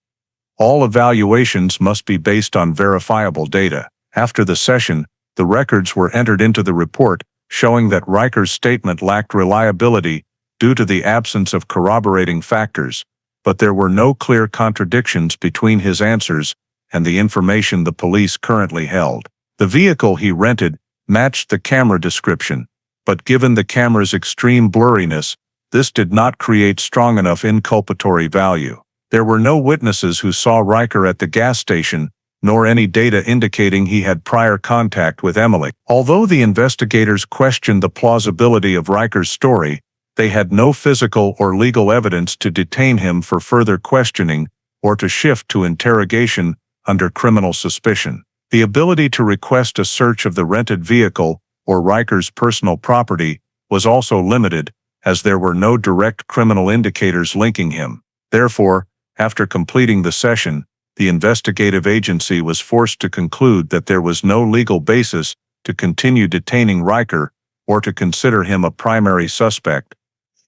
Speaker 1: All evaluations must be based on verifiable data. After the session, the records were entered into the report, showing that Riker's statement lacked reliability due to the absence of corroborating factors, but there were no clear contradictions between his answers and the information the police currently held. The vehicle he rented matched the camera description, but given the camera's extreme blurriness, this did not create strong enough inculpatory value. There were no witnesses who saw Riker at the gas station, nor any data indicating he had prior contact with Emily. Although the investigators questioned the plausibility of Riker's story, they had no physical or legal evidence to detain him for further questioning or to shift to interrogation under criminal suspicion. The ability to request a search of the rented vehicle or Riker's personal property was also limited, as there were no direct criminal indicators linking him. Therefore, after completing the session, the investigative agency was forced to conclude that there was no legal basis to continue detaining Riker or to consider him a primary suspect.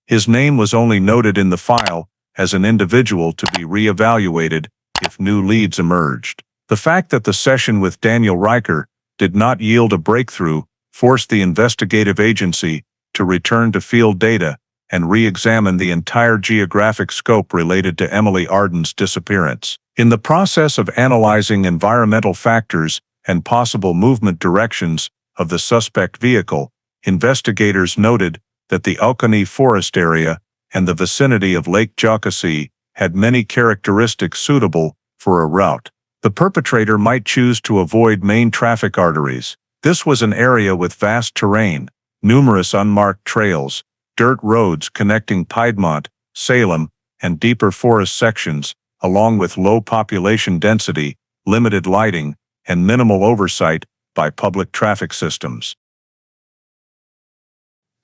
Speaker 1: His name was only noted in the file as an individual to be re-evaluated if new leads emerged. The fact that the session with Daniel Riker did not yield a breakthrough forced the investigative agency to return to field data and re-examine the entire geographic scope related to Emily Arden's disappearance. In the process of analyzing environmental factors and possible movement directions of the suspect vehicle, investigators noted that the Oconee forest area and the vicinity of Lake Jocassee had many characteristics suitable for a route. The perpetrator might choose to avoid main traffic arteries. This was an area with vast terrain, numerous unmarked trails, dirt roads connecting Piedmont, Salem, and deeper forest sections, along with low population density, limited lighting, and minimal oversight by public traffic systems.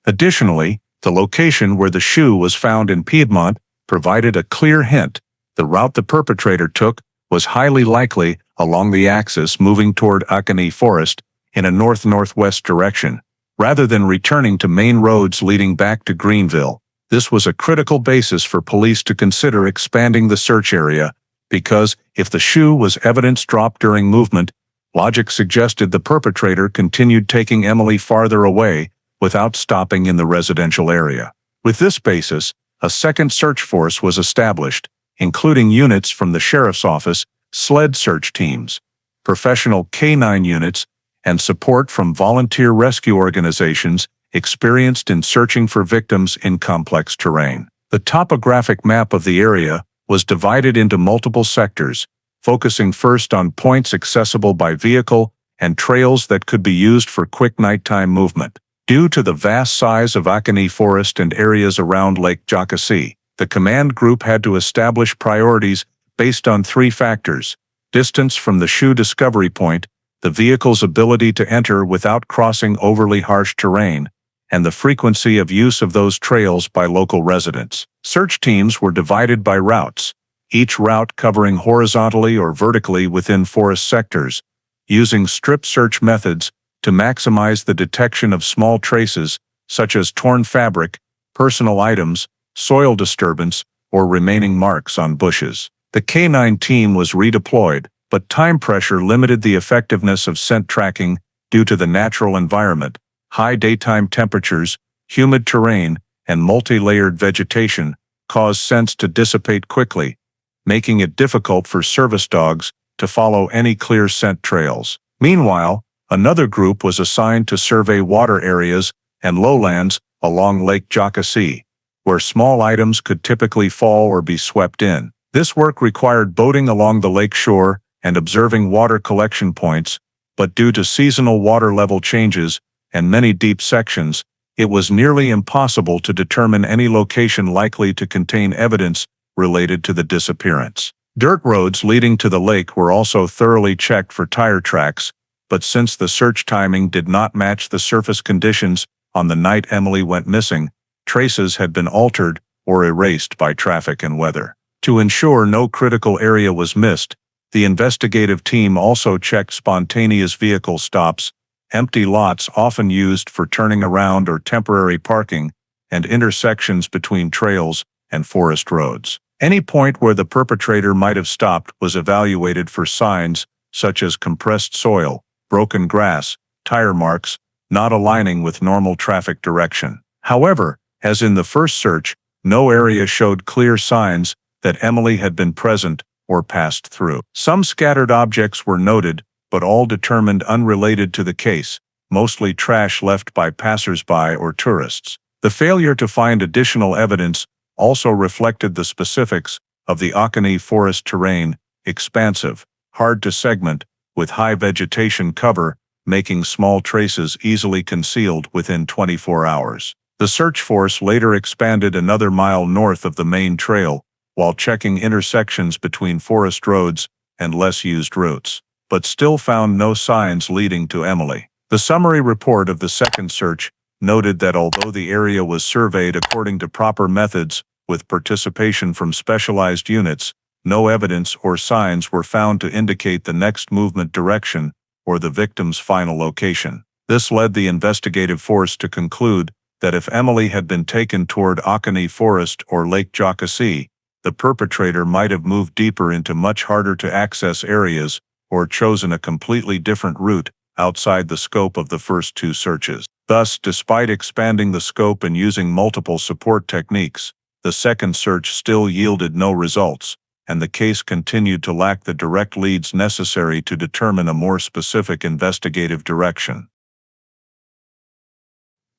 Speaker 1: Additionally, the location where the shoe was found in Piedmont provided a clear hint. The route the perpetrator took was highly likely along the axis moving toward Oconee Forest in a north-northwest direction, rather than returning to main roads leading back to Greenville. This was a critical basis for police to consider expanding the search area, because if the shoe was evidence dropped during movement, logic suggested the perpetrator continued taking Emily farther away without stopping in the residential area. With this basis, a second search force was established, including units from the sheriff's office, sled search teams, professional K-9 units, and support from volunteer rescue organizations experienced in searching for victims in complex terrain. The topographic map of the area was divided into multiple sectors, focusing first on points accessible by vehicle and trails that could be used for quick nighttime movement. Due to the vast size of Oconee Forest and areas around Lake Jockasee, the command group had to establish priorities based on three factors: distance from the shoe discovery point, the vehicle's ability to enter without crossing overly harsh terrain, and the frequency of use of those trails by local residents. Search teams were divided by routes, each route covering horizontally or vertically within forest sectors, using strip search methods to maximize the detection of small traces such as torn fabric, personal items, soil disturbance, or remaining marks on bushes. The K-9 team was redeployed, but time pressure limited the effectiveness of scent tracking due to the natural environment. High daytime temperatures, humid terrain, and multi-layered vegetation caused scents to dissipate quickly, making it difficult for service dogs to follow any clear scent trails. Meanwhile, another group was assigned to survey water areas and lowlands along Lake Jockasee, where small items could typically fall or be swept in. This work required boating along the lake shore and observing water collection points, but due to seasonal water level changes and many deep sections, it was nearly impossible to determine any location likely to contain evidence related to the disappearance. Dirt roads leading to the lake were also thoroughly checked for tire tracks, but since the search timing did not match the surface conditions on the night Emily went missing, traces had been altered or erased by traffic and weather. To ensure no critical area was missed, the investigative team also checked spontaneous vehicle stops, empty lots often used for turning around or temporary parking, and intersections between trails and forest roads. Any point where the perpetrator might have stopped was evaluated for signs such as compressed soil, broken grass, tire marks, not aligning with normal traffic direction. However, as in the first search, no area showed clear signs that Emily had been present or passed through. Some scattered objects were noted, but all determined unrelated to the case, mostly trash left by passers-by or tourists. The failure to find additional evidence also reflected the specifics of the Oconee forest terrain: expansive, hard to segment, with high vegetation cover, making small traces easily concealed within 24 hours. The search force later expanded another mile north of the main trail, while checking intersections between forest roads and less used routes, but still found no signs leading to Emily. The summary report of the second search noted that although the area was surveyed according to proper methods with participation from specialized units, no evidence or signs were found to indicate the next movement direction or the victim's final location. This led the investigative force to conclude that if Emily had been taken toward Oconee Forest or Lake Jockasee, the perpetrator might have moved deeper into much harder to access areas or chosen a completely different route outside the scope of the first two searches. Thus, despite expanding the scope and using multiple support techniques, the second search still yielded no results, and the case continued to lack the direct leads necessary to determine a more specific investigative direction.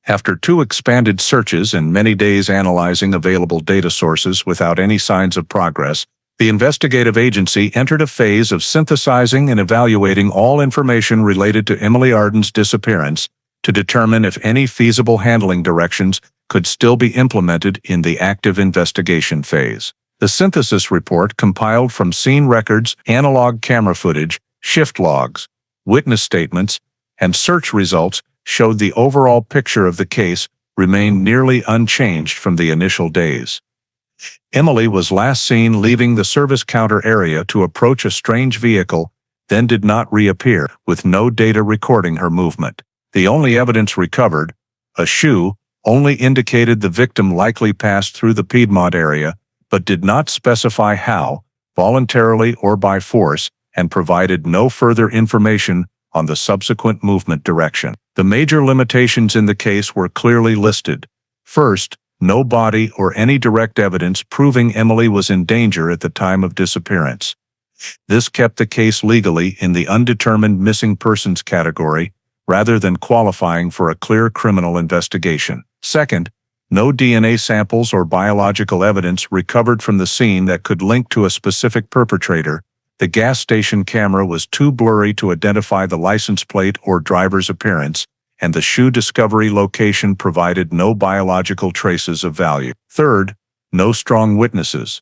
Speaker 1: After two expanded searches and many days analyzing available data sources without any signs of progress, the investigative agency entered a phase of synthesizing and evaluating all information related to Emily Arden's disappearance to determine if any feasible handling directions could still be implemented in the active investigation phase. The synthesis report, compiled from scene records, analog camera footage, shift logs, witness statements, and search results, showed the overall picture of the case remained nearly unchanged from the initial days. Emily was last seen leaving the service counter area to approach a strange vehicle, then did not reappear, with no data recording her movement. The only evidence recovered, a shoe, only indicated the victim likely passed through the Piedmont area, but did not specify how, voluntarily or by force, and provided no further information on the subsequent movement direction. The major limitations in the case were clearly listed. First, no body or any direct evidence proving Emily was in danger at the time of disappearance. This kept the case legally in the undetermined missing persons category, rather than qualifying for a clear criminal investigation. Second, no DNA samples or biological evidence recovered from the scene that could link to a specific perpetrator. The gas station camera was too blurry to identify the license plate or driver's appearance, and the shoe discovery location provided no biological traces of value. Third, no strong witnesses.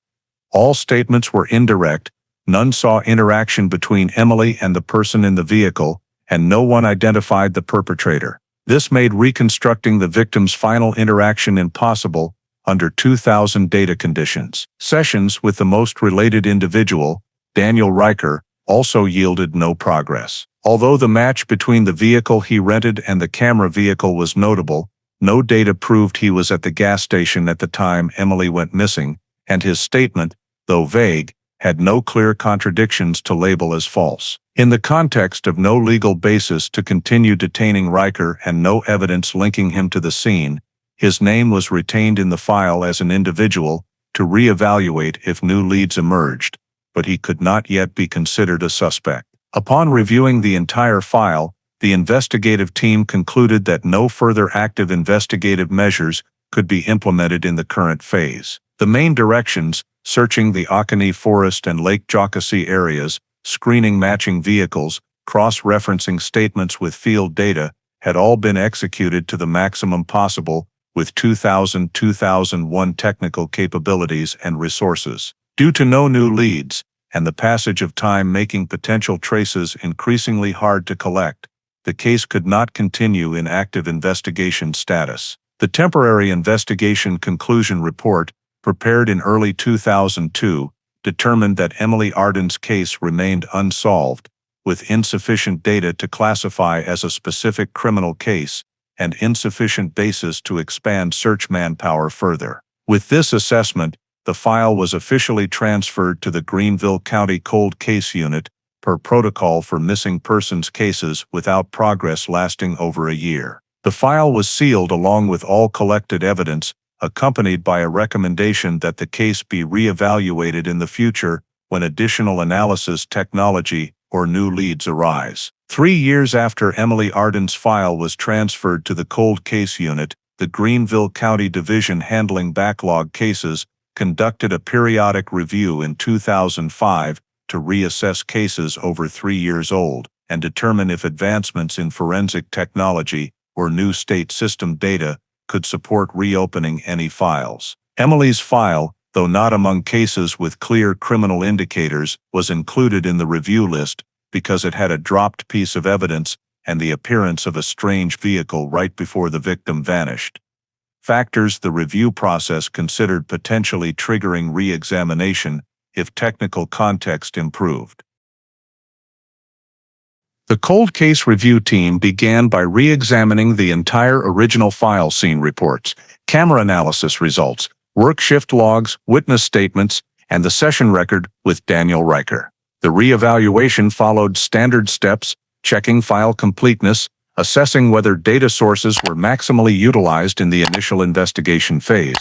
Speaker 1: All statements were indirect, none saw interaction between Emily and the person in the vehicle, and no one identified the perpetrator. This made reconstructing the victim's final interaction impossible under 2000 data conditions. Sessions with the most related individual, Daniel Riker, also yielded no progress. Although the match between the vehicle he rented and the camera vehicle was notable, no data proved he was at the gas station at the time Emily went missing, and his statement, though vague, had no clear contradictions to label as false. In the context of no legal basis to continue detaining Riker and no evidence linking him to the scene, his name was retained in the file as an individual to re-evaluate if new leads emerged, but he could not yet be considered a suspect. Upon reviewing the entire file, the investigative team concluded that no further active investigative measures could be implemented in the current phase. The main directions, searching the Oconee Forest and Lake Jocassee areas, screening matching vehicles, cross-referencing statements with field data, had all been executed to the maximum possible with 2000-2001 technical capabilities and resources. Due to no new leads, and the passage of time making potential traces increasingly hard to collect, the case could not continue in active investigation status. The Temporary Investigation Conclusion Report, prepared in early 2002, determined that Emily Arden's case remained unsolved, with insufficient data to classify as a specific criminal case and insufficient basis to expand search manpower further. With this assessment, the file was officially transferred to the Greenville County Cold Case Unit per protocol for missing persons cases without progress lasting over a year. The file was sealed along with all collected evidence, accompanied by a recommendation that the case be re-evaluated in the future when additional analysis technology or new leads arise. 3 years after Emily Arden's file was transferred to the Cold Case Unit, the Greenville County Division handling backlog cases conducted a periodic review in 2005 to reassess cases over 3 years old and determine if advancements in forensic technology or new state system data could support reopening any files. Emily's file, though not among cases with clear criminal indicators, was included in the review list because it had a dropped piece of evidence and the appearance of a strange vehicle right before the victim vanished. Factors the review process considered potentially triggering re-examination if technical context improved. The cold case review team began by re-examining the entire original file scene reports, camera analysis results, work shift logs, witness statements, and the session record with Daniel Riker. The re-evaluation followed standard steps, checking file completeness, assessing whether data sources were maximally utilized in the initial investigation phase,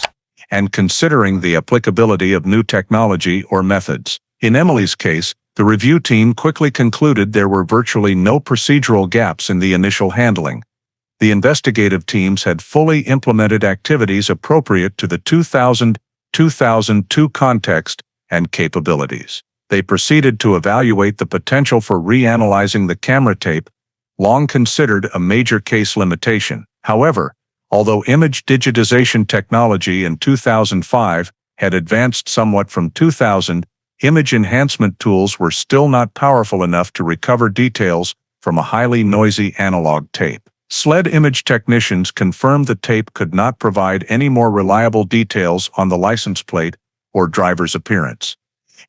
Speaker 1: and considering the applicability of new technology or methods. In Emily's case, the review team quickly concluded there were virtually no procedural gaps in the initial handling. The investigative teams had fully implemented activities appropriate to the 2000-2002 context and capabilities. They proceeded to evaluate the potential for reanalyzing the camera tape, long considered a major case limitation. However, although image digitization technology in 2005 had advanced somewhat from 2000, image enhancement tools were still not powerful enough to recover details from a highly noisy analog tape. SLED image technicians confirmed the tape could not provide any more reliable details on the license plate or driver's appearance.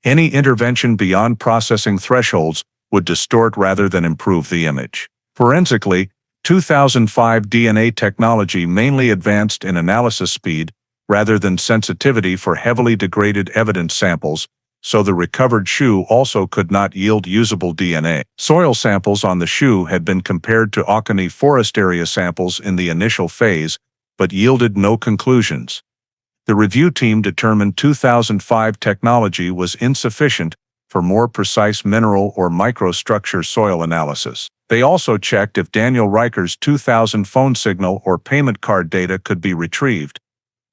Speaker 1: Any intervention beyond processing thresholds would distort rather than improve the image. Forensically, 2005 DNA technology mainly advanced in analysis speed rather than sensitivity for heavily degraded evidence samples, so the recovered shoe also could not yield usable DNA. Soil samples on the shoe had been compared to Oconee forest area samples in the initial phase, but yielded no conclusions. The review team determined 2005 technology was insufficient for more precise mineral or microstructure soil analysis. They also checked if Daniel Riker's 2000 phone signal or payment card data could be retrieved,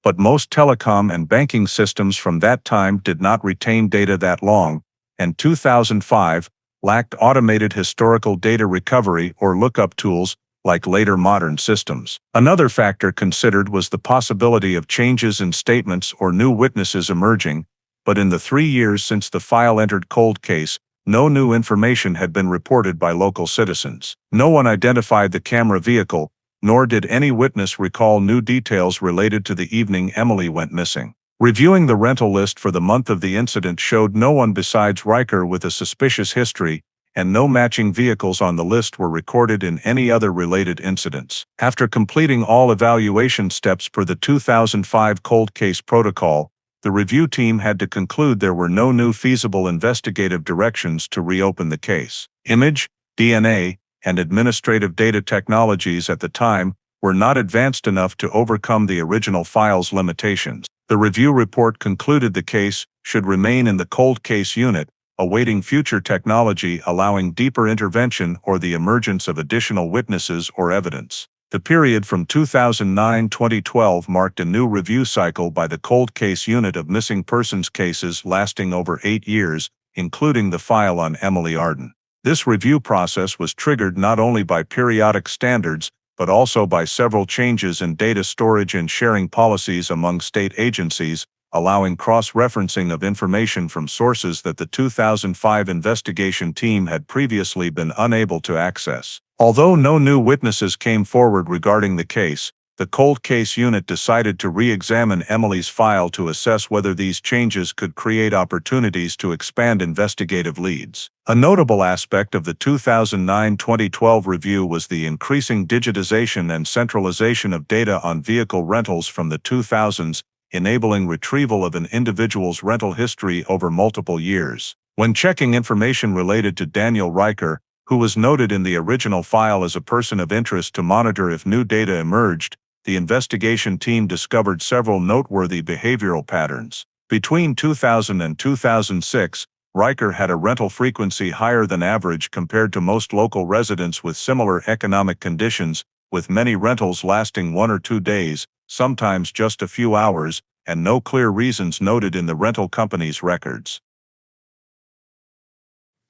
Speaker 1: but most telecom and banking systems from that time did not retain data that long, and 2005 lacked automated historical data recovery or lookup tools like later modern systems. Another factor considered was the possibility of changes in statements or new witnesses emerging, but in the 3 years since the file entered cold case, no new information had been reported by local citizens. No one identified the camera vehicle, nor did any witness recall new details related to the evening Emily went missing. Reviewing the rental list for the month of the incident showed no one besides Riker with a suspicious history, and no matching vehicles on the list were recorded in any other related incidents. After completing all evaluation steps per the 2005 cold case protocol, the review team had to conclude there were no new feasible investigative directions to reopen the case. Image, DNA, and administrative data technologies at the time were not advanced enough to overcome the original file's limitations. The review report concluded the case should remain in the cold case unit, awaiting future technology allowing deeper intervention or the emergence of additional witnesses or evidence. The period from 2009-2012 marked a new review cycle by the cold case unit of missing persons cases lasting over 8 years, including the file on Emily Arden. This review process was triggered not only by periodic standards, but also by several changes in data storage and sharing policies among state agencies, allowing cross-referencing of information from sources that the 2005 investigation team had previously been unable to access. Although no new witnesses came forward regarding the case, the cold case unit decided to re-examine Emily's file to assess whether these changes could create opportunities to expand investigative leads. A notable aspect of the 2009-2012 review was the increasing digitization and centralization of data on vehicle rentals from the 2000s, enabling retrieval of an individual's rental history over multiple years. When checking information related to Daniel Riker, who was noted in the original file as a person of interest to monitor if new data emerged, the investigation team discovered several noteworthy behavioral patterns. Between 2000 and 2006, Riker had a rental frequency higher than average compared to most local residents with similar economic conditions, with many rentals lasting 1 or 2 days, sometimes just a few hours, and no clear reasons noted in the rental company's records.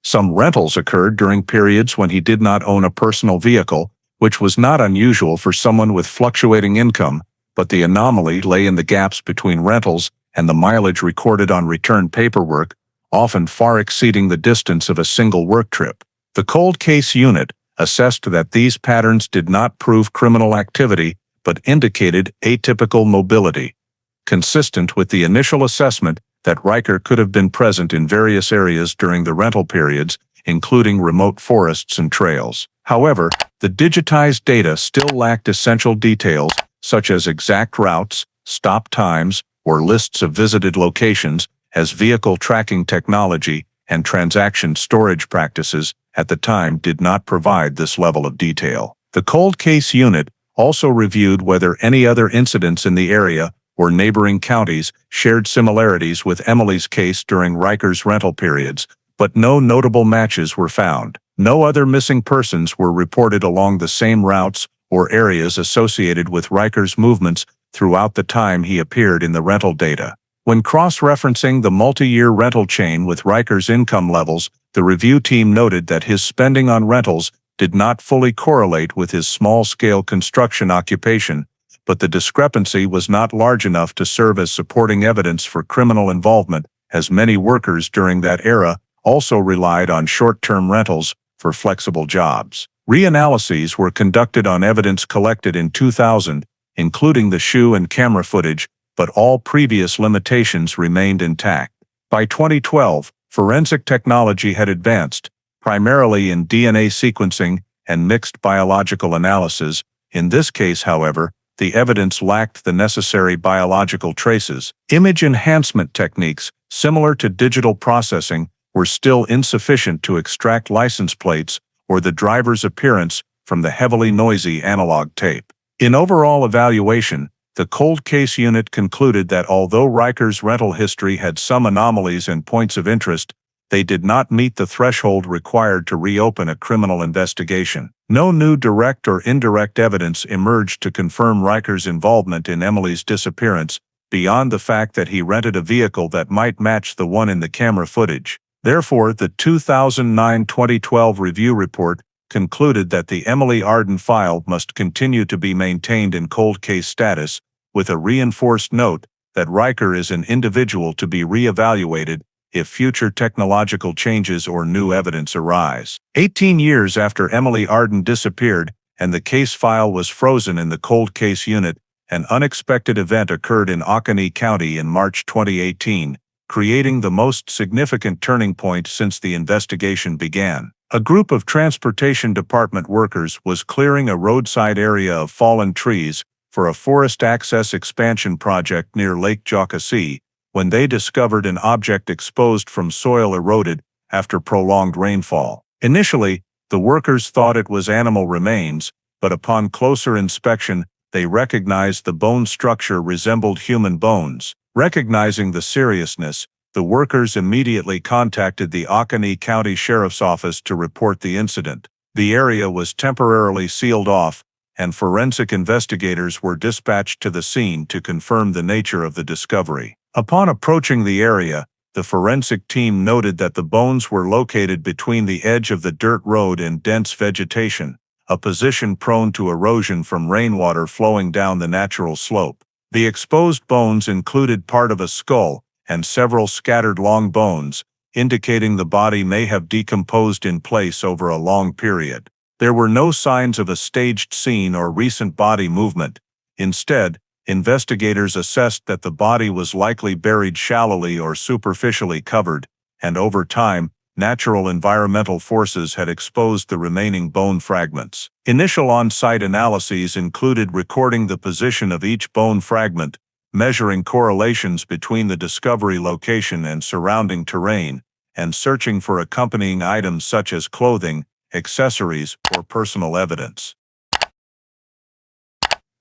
Speaker 1: Some rentals occurred during periods when he did not own a personal vehicle, which was not unusual for someone with fluctuating income, but the anomaly lay in the gaps between rentals and the mileage recorded on return paperwork, often far exceeding the distance of a single work trip. The cold case unit assessed that these patterns did not prove criminal activity, but indicated atypical mobility, consistent with the initial assessment that Riker could have been present in various areas during the rental periods, including remote forests and trails. However, the digitized data still lacked essential details, such as exact routes, stop times, or lists of visited locations, as vehicle tracking technology and transaction storage practices at the time did not provide this level of detail. The cold case unit also reviewed whether any other incidents in the area or neighboring counties shared similarities with Emily's case during Riker's rental periods, but no notable matches were found. No other missing persons were reported along the same routes or areas associated with Riker's movements throughout the time he appeared in the rental data. When cross-referencing the multi-year rental chain with Riker's income levels, the review team noted that his spending on rentals did not fully correlate with his small-scale construction occupation, but the discrepancy was not large enough to serve as supporting evidence for criminal involvement, as many workers during that era also relied on short-term rentals for flexible jobs. Reanalyses were conducted on evidence collected in 2000, including the shoe and camera footage, but all previous limitations remained intact. By 2012, forensic technology had advanced, primarily in DNA sequencing and mixed biological analysis. In this case, however, the evidence lacked the necessary biological traces. Image enhancement techniques, similar to digital processing, were still insufficient to extract license plates or the driver's appearance from the heavily noisy analog tape. In overall evaluation, the cold case unit concluded that although Riker's rental history had some anomalies and points of interest, they did not meet the threshold required to reopen a criminal investigation. No new direct or indirect evidence emerged to confirm Riker's involvement in Emily's disappearance, beyond the fact that he rented a vehicle that might match the one in the camera footage. Therefore, the 2009-2012 review report concluded that the Emily Arden file must continue to be maintained in cold case status, with a reinforced note that Riker is an individual to be re-evaluated if future technological changes or new evidence arise. 18 years after Emily Arden disappeared and the case file was frozen in the cold case unit, an unexpected event occurred in Oconee County in March 2018, creating the most significant turning point since the investigation began. A group of Transportation Department workers was clearing a roadside area of fallen trees for a forest access expansion project near Lake Jocassee, when they discovered an object exposed from soil eroded after prolonged rainfall. Initially, the workers thought it was animal remains, but upon closer inspection, they recognized the bone structure resembled human bones. Recognizing the seriousness, the workers immediately contacted the Oconee County Sheriff's Office to report the incident. The area was temporarily sealed off, and forensic investigators were dispatched to the scene to confirm the nature of the discovery. Upon approaching the area, the forensic team noted that the bones were located between the edge of the dirt road and dense vegetation, a position prone to erosion from rainwater flowing down the natural slope. The exposed bones included part of a skull and several scattered long bones, indicating the body may have decomposed in place over a long period. There were no signs of a staged scene or recent body movement. Instead, investigators assessed that the body was likely buried shallowly or superficially covered, and over time, natural environmental forces had exposed the remaining bone fragments. Initial on-site analyses included recording the position of each bone fragment, measuring correlations between the discovery location and surrounding terrain, and searching for accompanying items such as clothing, accessories, or personal evidence.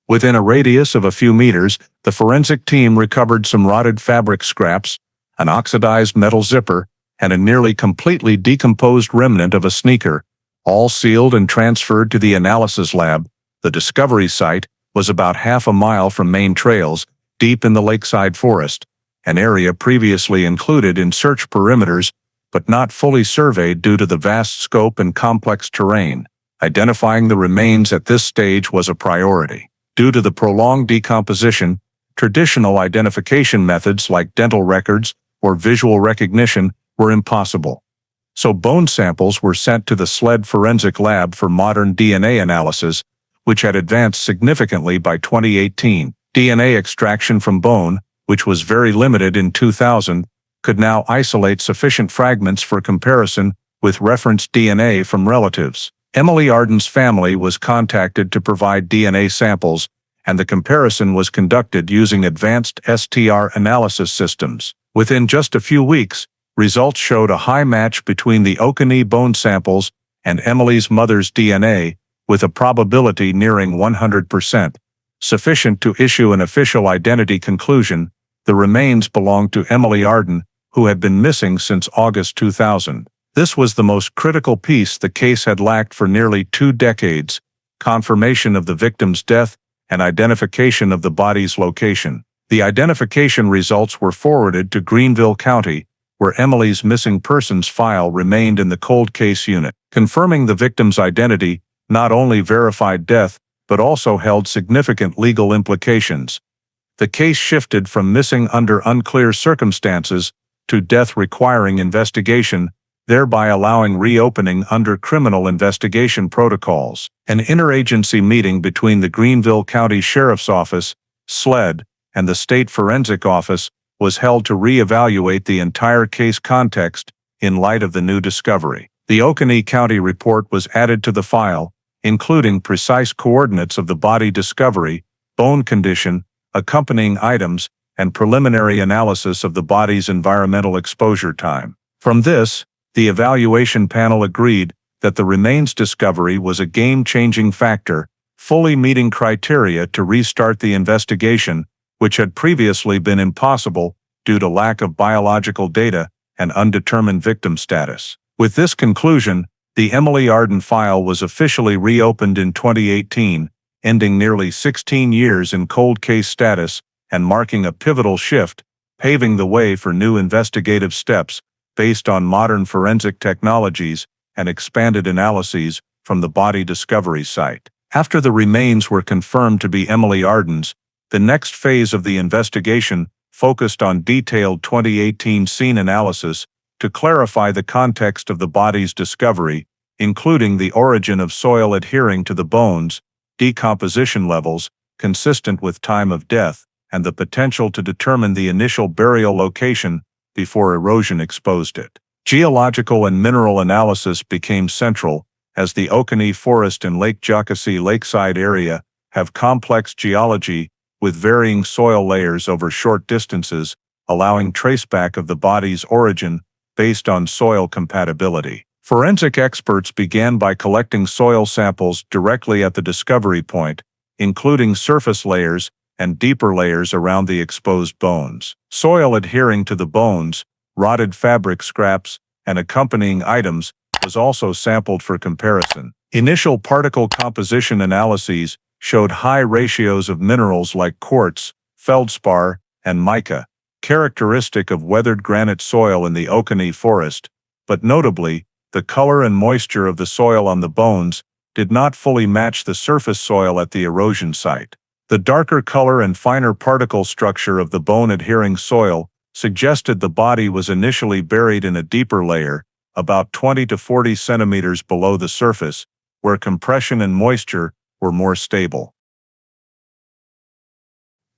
Speaker 1: Within a radius of a few meters, the forensic team recovered some rotted fabric scraps, an oxidized metal zipper, and a nearly completely decomposed remnant of a sneaker, all sealed and transferred to the analysis lab. The discovery site was about half a mile from main trails, deep in the lakeside forest, an area previously included in search perimeters, but not fully surveyed due to the vast scope and complex terrain. Identifying the remains at this stage was a priority. Due to the prolonged decomposition, traditional identification methods like dental records or visual recognition were impossible. So bone samples were sent to the SLED Forensic Lab for modern DNA analysis, which had advanced significantly by 2018. DNA extraction from bone, which was very limited in 2000, could now isolate sufficient fragments for comparison with reference DNA from relatives. Emily Arden's family was contacted to provide DNA samples, and the comparison was conducted using advanced STR analysis systems. Within just a few weeks, results showed a high match between the Oconee bone samples and Emily's mother's DNA, with a probability nearing 100%. Sufficient to issue an official identity conclusion. The remains belonged to Emily Arden, who had been missing since August 2000. This was the most critical piece the case had lacked for nearly 2 decades: confirmation of the victim's death and identification of the body's location. The identification results were forwarded to Greenville County, where Emily's missing persons file remained in the cold case unit. Confirming the victim's identity not only verified death, but also held significant legal implications. The case shifted from missing under unclear circumstances to death requiring investigation, thereby allowing reopening under criminal investigation protocols. An interagency meeting between the Greenville County Sheriff's Office, SLED, and the State Forensic Office was held to re-evaluate the entire case context in light of the new discovery. The Oconee County report was added to the file, including precise coordinates of the body discovery, bone condition, accompanying items, and preliminary analysis of the body's environmental exposure time. From this, the evaluation panel agreed that the remains discovery was a game-changing factor, fully meeting criteria to restart the investigation, which had previously been impossible due to lack of biological data and undetermined victim status. With this conclusion, the Emily Arden file was officially reopened in 2018, ending nearly 16 years in cold case status and marking a pivotal shift, paving the way for new investigative steps based on modern forensic technologies and expanded analyses from the body discovery site. After the remains were confirmed to be Emily Arden's, the next phase of the investigation focused on detailed 2018 scene analysis to clarify the context of the body's discovery, including the origin of soil adhering to the bones, decomposition levels consistent with time of death, and the potential to determine the initial burial location before erosion exposed it. Geological and mineral analysis became central, as the Oconee Forest and Lake Jocassee lakeside area have complex geology with varying soil layers over short distances, allowing traceback of the body's origin based on soil compatibility. Forensic experts began by collecting soil samples directly at the discovery point, including surface layers and deeper layers around the exposed bones. Soil adhering to the bones, rotted fabric scraps, and accompanying items was also sampled for comparison. Initial particle composition analyses showed high ratios of minerals like quartz, feldspar, and mica, characteristic of weathered granite soil in the Oconee Forest, but notably, the color and moisture of the soil on the bones did not fully match the surface soil at the erosion site. The darker color and finer particle structure of the bone-adhering soil suggested the body was initially buried in a deeper layer, about 20 to 40 centimeters below the surface, where compression and moisture were more stable.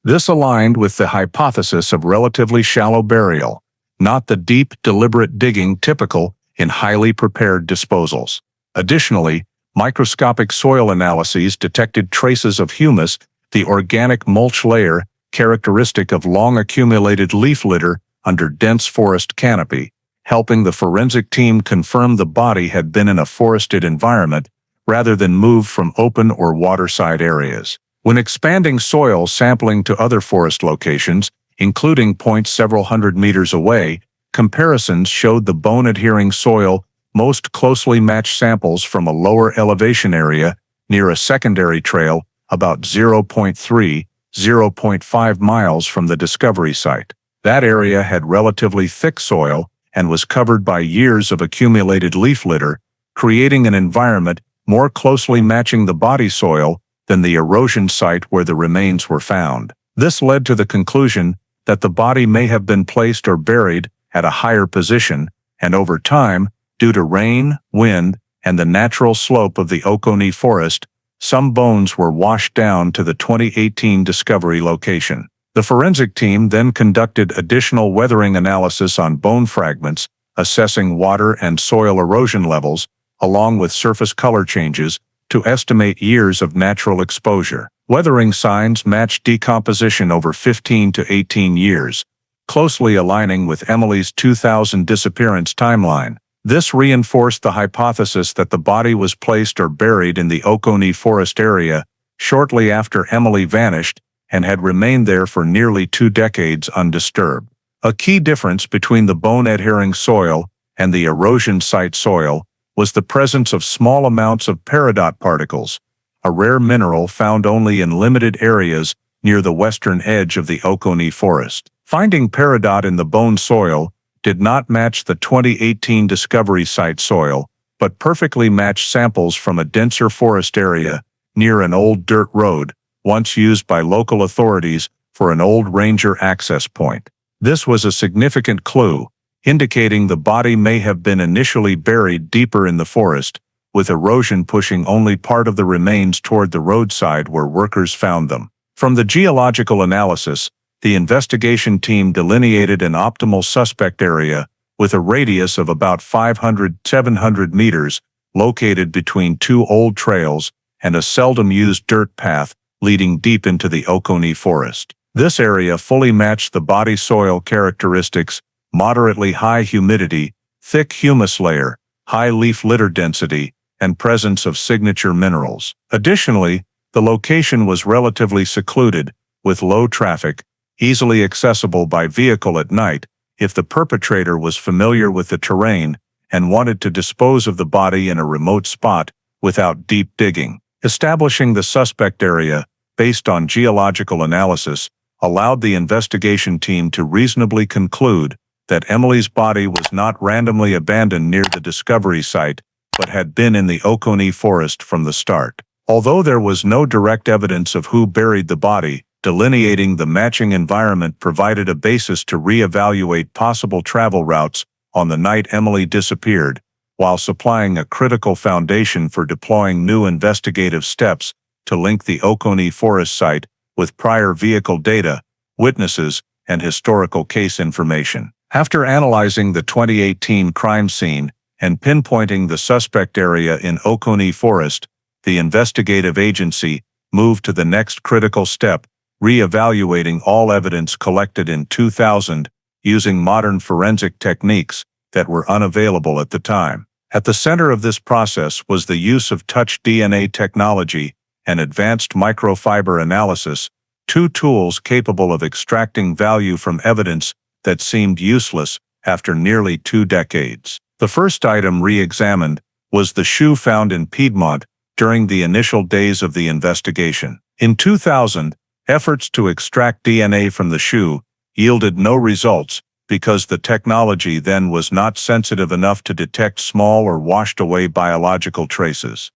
Speaker 1: This aligned with the hypothesis of relatively shallow burial, not the deep, deliberate digging typical in highly prepared disposals. Additionally, microscopic soil analyses detected traces of humus, the organic mulch layer characteristic of long-accumulated leaf litter under dense forest canopy, helping the forensic team confirm the body had been in a forested environment rather than moved from open or waterside areas. When expanding soil sampling to other forest locations, including points several hundred meters away, comparisons showed the bone-adhering soil most closely matched samples from a lower elevation area near a secondary trail about 0.5 miles from the discovery site. That area had relatively thick soil and was covered by years of accumulated leaf litter, creating an environment more closely matching the body soil than the erosion site where the remains were found. This led to the conclusion that the body may have been placed or buried at a higher position, and over time, due to rain, wind, and the natural slope of the Oconee Forest, some bones were washed down to the 2018 discovery location. The forensic team then conducted additional weathering analysis on bone fragments, assessing water and soil erosion levels, along with surface color changes, to estimate years of natural exposure. Weathering signs matched decomposition over 15 to 18 years, closely aligning with Emily's 2000 disappearance timeline. This reinforced the hypothesis that the body was placed or buried in the Oconee Forest area shortly after Emily vanished and had remained there for nearly 2 decades undisturbed. A key difference between the bone-adhering soil and the erosion site soil was the presence of small amounts of peridot particles, a rare mineral found only in limited areas near the western edge of the Oconee Forest. Finding peridot in the bone soil did not match the 2018 discovery site soil, but perfectly matched samples from a denser forest area near an old dirt road, once used by local authorities for an old ranger access point. This was a significant clue, indicating the body may have been initially buried deeper in the forest, with erosion pushing only part of the remains toward the roadside where workers found them. From the geological analysis, the investigation team delineated an optimal suspect area with a radius of about 500–700 meters, located between two old trails and a seldom-used dirt path leading deep into the Oconee forest. This area fully matched the body soil characteristics: moderately high humidity, thick humus layer, high leaf litter density, and presence of signature minerals. Additionally, the location was relatively secluded, with low traffic, easily accessible by vehicle at night if the perpetrator was familiar with the terrain and wanted to dispose of the body in a remote spot without deep digging. Establishing the suspect area, based on geological analysis, allowed the investigation team to reasonably conclude that Emily's body was not randomly abandoned near the discovery site, but had been in the Oconee forest from the start. Although there was no direct evidence of who buried the body, delineating the matching environment provided a basis to re-evaluate possible travel routes on the night Emily disappeared, while supplying a critical foundation for deploying new investigative steps to link the Oconee forest site with prior vehicle data, witnesses, and historical case information. After analyzing the 2018 crime scene and pinpointing the suspect area in Oconee Forest, the investigative agency moved to the next critical step, re-evaluating all evidence collected in 2000 using modern forensic techniques that were unavailable at the time. At the center of this process was the use of touch DNA technology and advanced microfiber analysis, two tools capable of extracting value from evidence that seemed useless after nearly 2 decades. The first item re-examined was the shoe found in Piedmont during the initial days of the investigation. In 2000, efforts to extract DNA from the shoe yielded no results because the technology then was not sensitive enough to detect small or washed-away biological traces.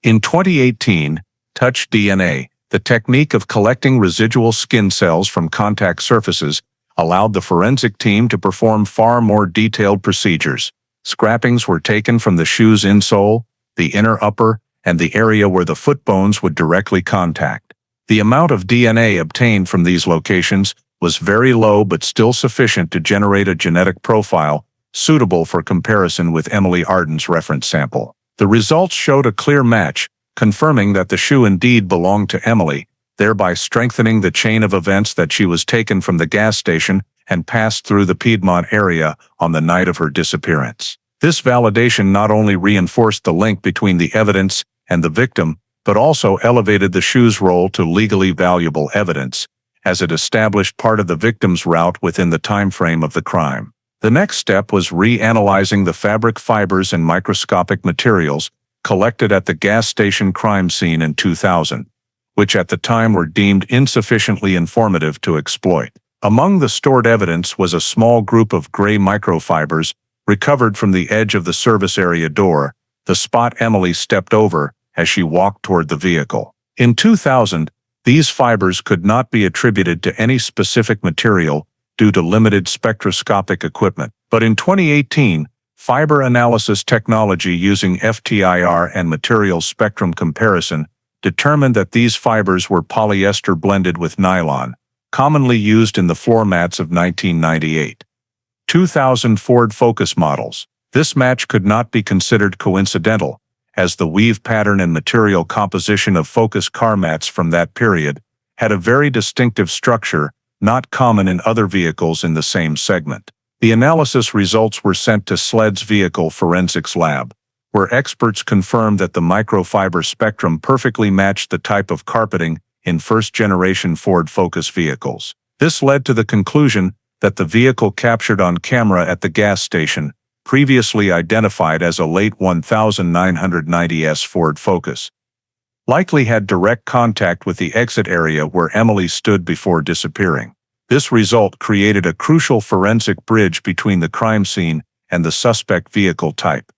Speaker 1: In 2018, touch DNA, the technique of collecting residual skin cells from contact surfaces, allowed the forensic team to perform far more detailed procedures. Scrapings were taken from the shoe's insole, the inner upper, and the area where the foot bones would directly contact. The amount of DNA obtained from these locations was very low but still sufficient to generate a genetic profile suitable for comparison with Emily Arden's reference sample. The results showed a clear match, confirming that the shoe indeed belonged to Emily, thereby strengthening the chain of events that she was taken from the gas station and passed through the Piedmont area on the night of her disappearance. This validation not only reinforced the link between the evidence and the victim, but also elevated the shoe's role to legally valuable evidence, as it established part of the victim's route within the time frame of the crime. The next step was reanalyzing the fabric fibers and microscopic materials collected at the gas station crime scene in 2000, which at the time were deemed insufficiently informative to exploit. Among the stored evidence was a small group of gray microfibers recovered from the edge of the service area door, the spot Emily stepped over as she walked toward the vehicle. In 2000, these fibers could not be attributed to any specific material due to limited spectroscopic equipment. But in 2018, fiber analysis technology using FTIR and material spectrum comparison determined that these fibers were polyester blended with nylon, commonly used in the floor mats of 1998. 2000 Ford Focus models. This match could not be considered coincidental, as the weave pattern and material composition of Focus car mats from that period had a very distinctive structure not common in other vehicles in the same segment. The analysis results were sent to SLED's Vehicle Forensics Lab, where experts confirmed that the microfiber spectrum perfectly matched the type of carpeting in first-generation Ford Focus vehicles. This led to the conclusion that the vehicle captured on camera at the gas station, previously identified as a late 1990s Ford Focus, likely had direct contact with the exit area where Emily stood before disappearing. This result created a crucial forensic bridge between the crime scene and the suspect vehicle type,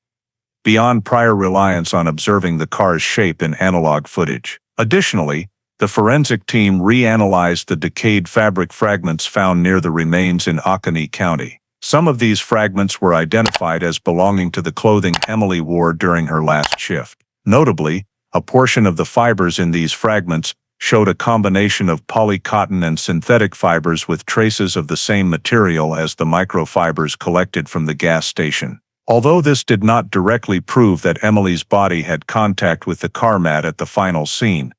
Speaker 1: beyond prior reliance on observing the car's shape in analog footage. Additionally, The forensic team reanalyzed the decayed fabric fragments found near the remains in Oconee County. Some of these fragments were identified as belonging to the clothing Emily wore during her last shift. Notably, a portion of the fibers in these fragments showed a combination of polycotton and synthetic fibers with traces of the same material as the microfibers collected from the gas station. Although this did not directly prove that Emily's body had contact with the car mat at the final scene,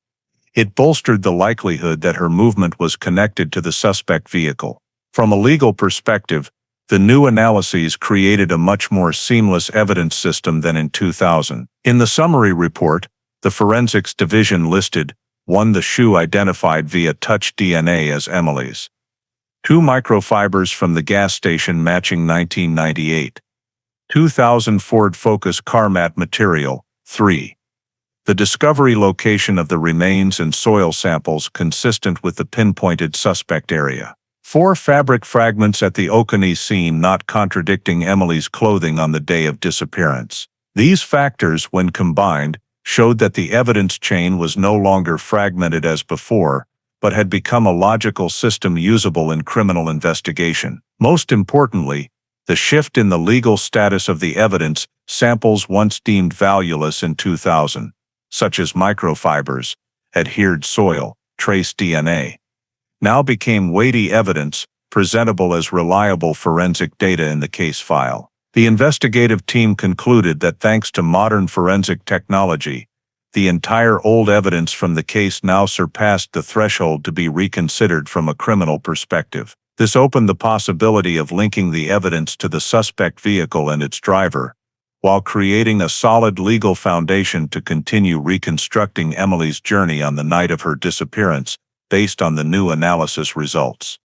Speaker 1: it bolstered the likelihood that her movement was connected to the suspect vehicle. From a legal perspective, the new analyses created a much more seamless evidence system than in 2000. In the summary report, the Forensics Division listed 1. The shoe identified via touch DNA as Emily's. 2. Microfibers from the gas station matching 1998. 2000 Ford Focus car mat material. 3. The discovery location of the remains and soil samples consistent with the pinpointed suspect area. 4. Fabric fragments at the Oconee scene not contradicting Emily's clothing on the day of disappearance. These factors, when combined, showed that the evidence chain was no longer fragmented as before, but had become a logical system usable in criminal investigation. Most importantly, the shift in the legal status of the evidence, samples once deemed valueless in 2000, such as microfibers, adhered soil, trace DNA, now became weighty evidence, presentable as reliable forensic data in the case file. The investigative team concluded that thanks to modern forensic technology, the entire old evidence from the case now surpassed the threshold to be reconsidered from a criminal perspective. This opened the possibility of linking the evidence to the suspect vehicle and its driver, while creating a solid legal foundation to continue reconstructing Emily's journey on the night of her disappearance, based on the new analysis results.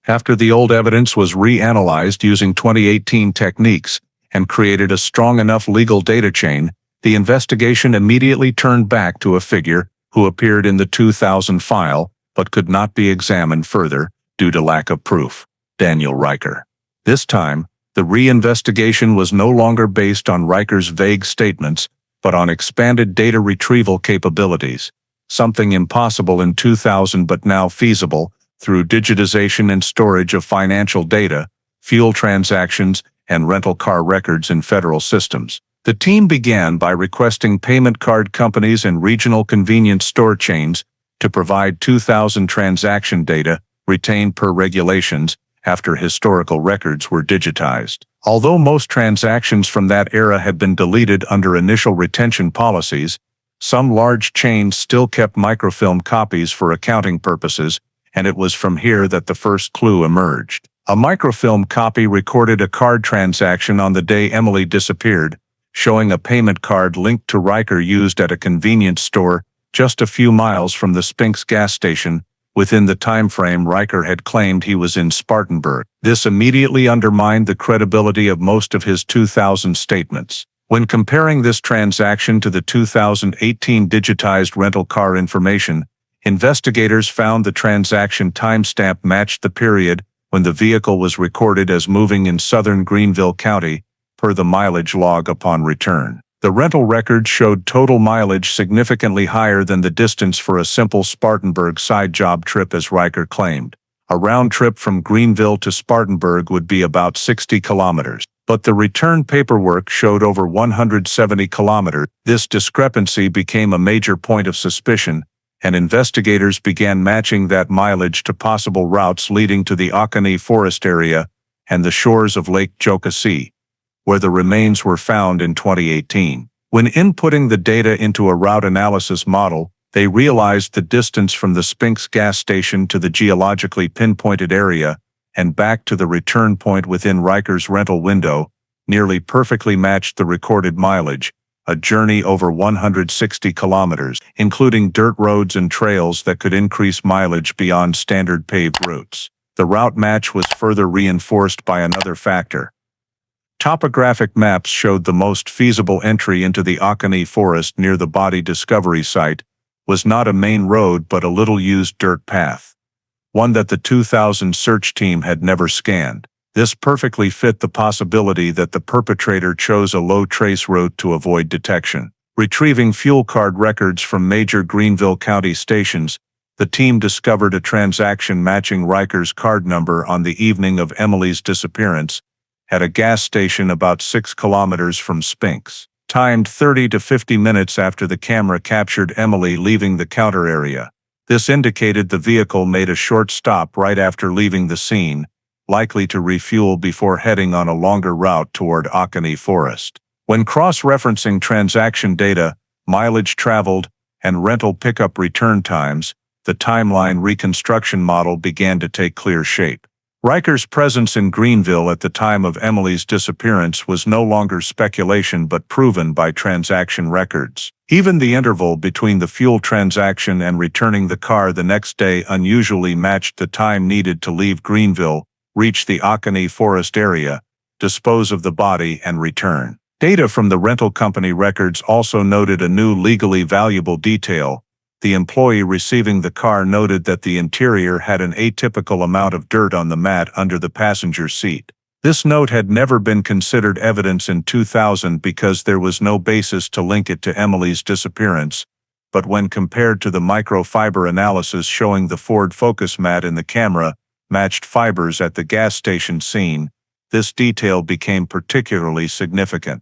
Speaker 1: After the old evidence was reanalyzed using 2018 techniques and created a strong enough legal data chain, the investigation immediately turned back to a figure who appeared in the 2000 file but could not be examined further due to lack of proof: Daniel Riker. This time, the reinvestigation was no longer based on Riker's vague statements, but on expanded data retrieval capabilities, something impossible in 2000 but now feasible through digitization and storage of financial data, fuel transactions, and rental car records in federal systems. The team began by requesting payment card companies and regional convenience store chains to provide 2000 transaction data retained per regulations after historical records were digitized. Although most transactions from that era had been deleted under initial retention policies, some large chains still kept microfilm copies for accounting purposes, and it was from here that the first clue emerged. A microfilm copy recorded a card transaction on the day Emily disappeared, showing a payment card linked to Riker used at a convenience store just a few miles from the Spinks gas station, within the time frame Riker had claimed he was in Spartanburg. This immediately undermined the credibility of most of his 2000 statements. When comparing this transaction to the 2018 digitized rental car information, investigators found the transaction timestamp matched the period when the vehicle was recorded as moving in southern Greenville County, per the mileage log upon return. The rental record showed total mileage significantly higher than the distance for a simple Spartanburg side job trip as Riker claimed. A round trip from Greenville to Spartanburg would be about 60 kilometers, but the return paperwork showed over 170 kilometers. This discrepancy became a major point of suspicion, and investigators began matching that mileage to possible routes leading to the Oconee forest area and the shores of Lake Jocassee, where the remains were found in 2018. When inputting the data into a route analysis model, they realized the distance from the Spinks gas station to the geologically pinpointed area and back to the return point within Riker's rental window nearly perfectly matched the recorded mileage, a journey over 160 kilometers, including dirt roads and trails that could increase mileage beyond standard paved routes. The route match was further reinforced by another factor. Topographic maps showed the most feasible entry into the Oconee forest near the body discovery site was not a main road but a little-used dirt path, one that the 2000 search team had never scanned. This perfectly fit the possibility that the perpetrator chose a low trace route to avoid detection. Retrieving fuel card records from major Greenville County stations, the team discovered a transaction matching Riker's card number on the evening of Emily's disappearance at a gas station about 6 kilometers from Spinks, timed 30 to 50 minutes after the camera captured Emily leaving the counter area. This indicated the vehicle made a short stop right after leaving the scene, likely to refuel before heading on a longer route toward Oconee Forest. When cross-referencing transaction data, mileage traveled, and rental pickup return times, the timeline reconstruction model began to take clear shape. Riker's presence in Greenville at the time of Emily's disappearance was no longer speculation but proven by transaction records. Even the interval between the fuel transaction and returning the car the next day unusually matched the time needed to leave Greenville, reach the Oconee Forest area, dispose of the body, and return. Data from the rental company records also noted a new legally valuable detail. The employee receiving the car noted that the interior had an atypical amount of dirt on the mat under the passenger seat. This note had never been considered evidence in 2000 because there was no basis to link it to Emily's disappearance, but when compared to the microfiber analysis showing the Ford Focus mat in the camera matched fibers at the gas station scene, this detail became particularly significant.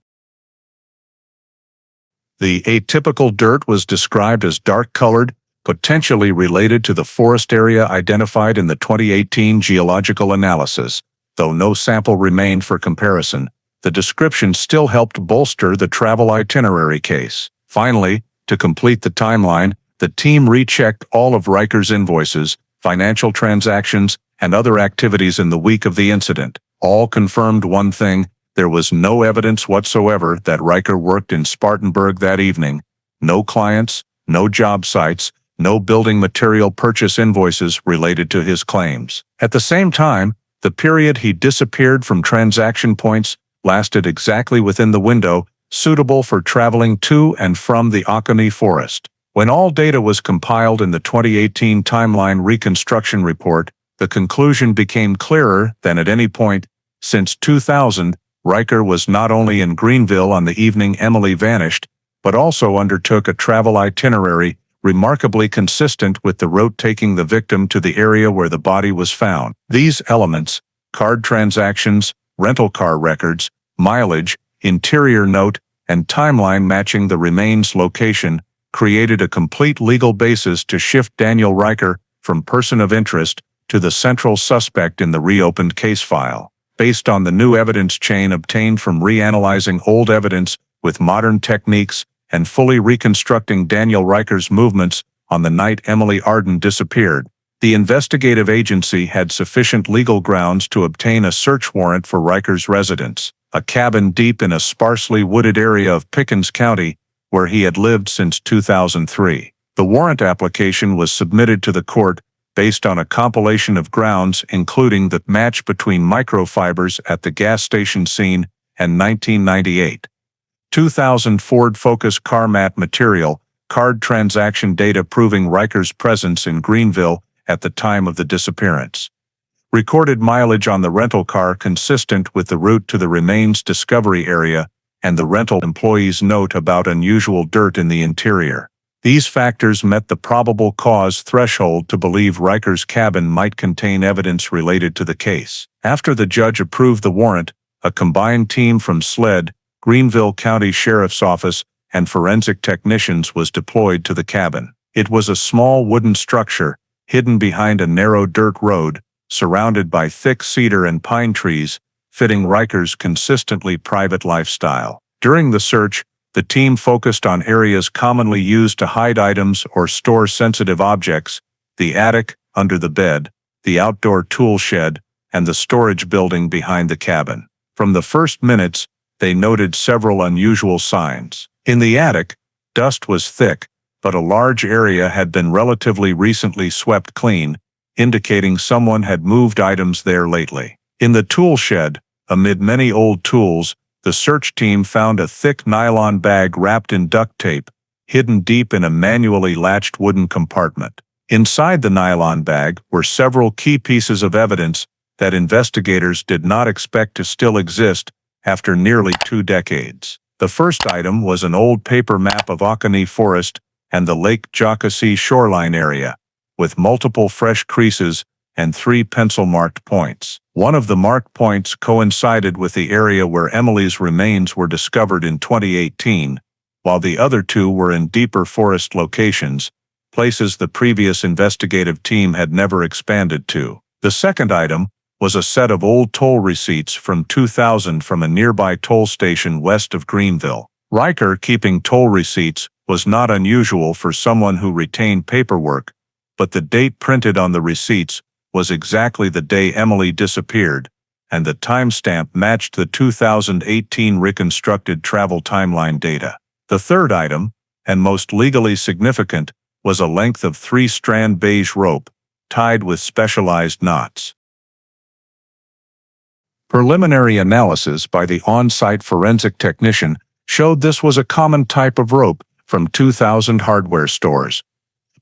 Speaker 1: The atypical dirt was described as dark-colored, potentially related to the forest area identified in the 2018 geological analysis. Though no sample remained for comparison, the description still helped bolster the travel itinerary case. Finally, to complete the timeline, the team rechecked all of Riker's invoices, financial transactions, and other activities in the week of the incident. All confirmed one thing: there was no evidence whatsoever that Riker worked in Spartanburg that evening. No clients, no job sites, no building material purchase invoices related to his claims. At the same time, the period he disappeared from transaction points lasted exactly within the window suitable for traveling to and from the Oconee Forest. When all data was compiled in the 2018 timeline reconstruction report, the conclusion became clearer than at any point since 2000. Riker was not only in Greenville on the evening Emily vanished, but also undertook a travel itinerary remarkably consistent with the route taking the victim to the area where the body was found. These elements, card transactions, rental car records, mileage, interior note, and timeline matching the remains location, created a complete legal basis to shift Daniel Riker from person of interest to the central suspect in the reopened case file. Based on the new evidence chain obtained from reanalyzing old evidence with modern techniques and fully reconstructing Daniel Riker's movements on the night Emily Arden disappeared, the investigative agency had sufficient legal grounds to obtain a search warrant for Riker's residence, a cabin deep in a sparsely wooded area of Pickens County, where he had lived since 2003. The warrant application was submitted to the court based on a compilation of grounds including the match between microfibers at the gas station scene and 1998. 2000 Ford Focus car mat material, card transaction data proving Riker's presence in Greenville at the time of the disappearance. Recorded mileage on the rental car consistent with the route to the remains discovery area, and the rental employee's note about unusual dirt in the interior. These factors met the probable cause threshold to believe Riker's cabin might contain evidence related to the case. After the judge approved the warrant, a combined team from SLED, Greenville County Sheriff's Office, and forensic technicians was deployed to the cabin. It was a small wooden structure, hidden behind a narrow dirt road, surrounded by thick cedar and pine trees, fitting Riker's consistently private lifestyle. During the search, the team focused on areas commonly used to hide items or store sensitive objects: the attic, under the bed, the outdoor tool shed, and the storage building behind the cabin. From the first minutes, they noted several unusual signs. In the attic, dust was thick, but a large area had been relatively recently swept clean, indicating someone had moved items there lately. In the tool shed, amid many old tools, the search team found a thick nylon bag wrapped in duct tape, hidden deep in a manually latched wooden compartment. Inside the nylon bag were several key pieces of evidence that investigators did not expect to still exist after nearly 2 decades. The first item was an old paper map of Oconee Forest and the Lake Jockasee shoreline area, with multiple fresh creases and 3 pencil-marked points. One of the marked points coincided with the area where Emily's remains were discovered in 2018, while the other 2 were in deeper forest locations, places the previous investigative team had never expanded to. The second item was a set of old toll receipts from 2000 from a nearby toll station west of Greenville. Riker keeping toll receipts was not unusual for someone who retained paperwork, but the date printed on the receipts was exactly the day Emily disappeared, and the timestamp matched the 2018 reconstructed travel timeline data. The third item, and most legally significant, was a length of 3-strand beige rope, tied with specialized knots. Preliminary analysis by the on-site forensic technician showed this was a common type of rope from 2000 hardware stores.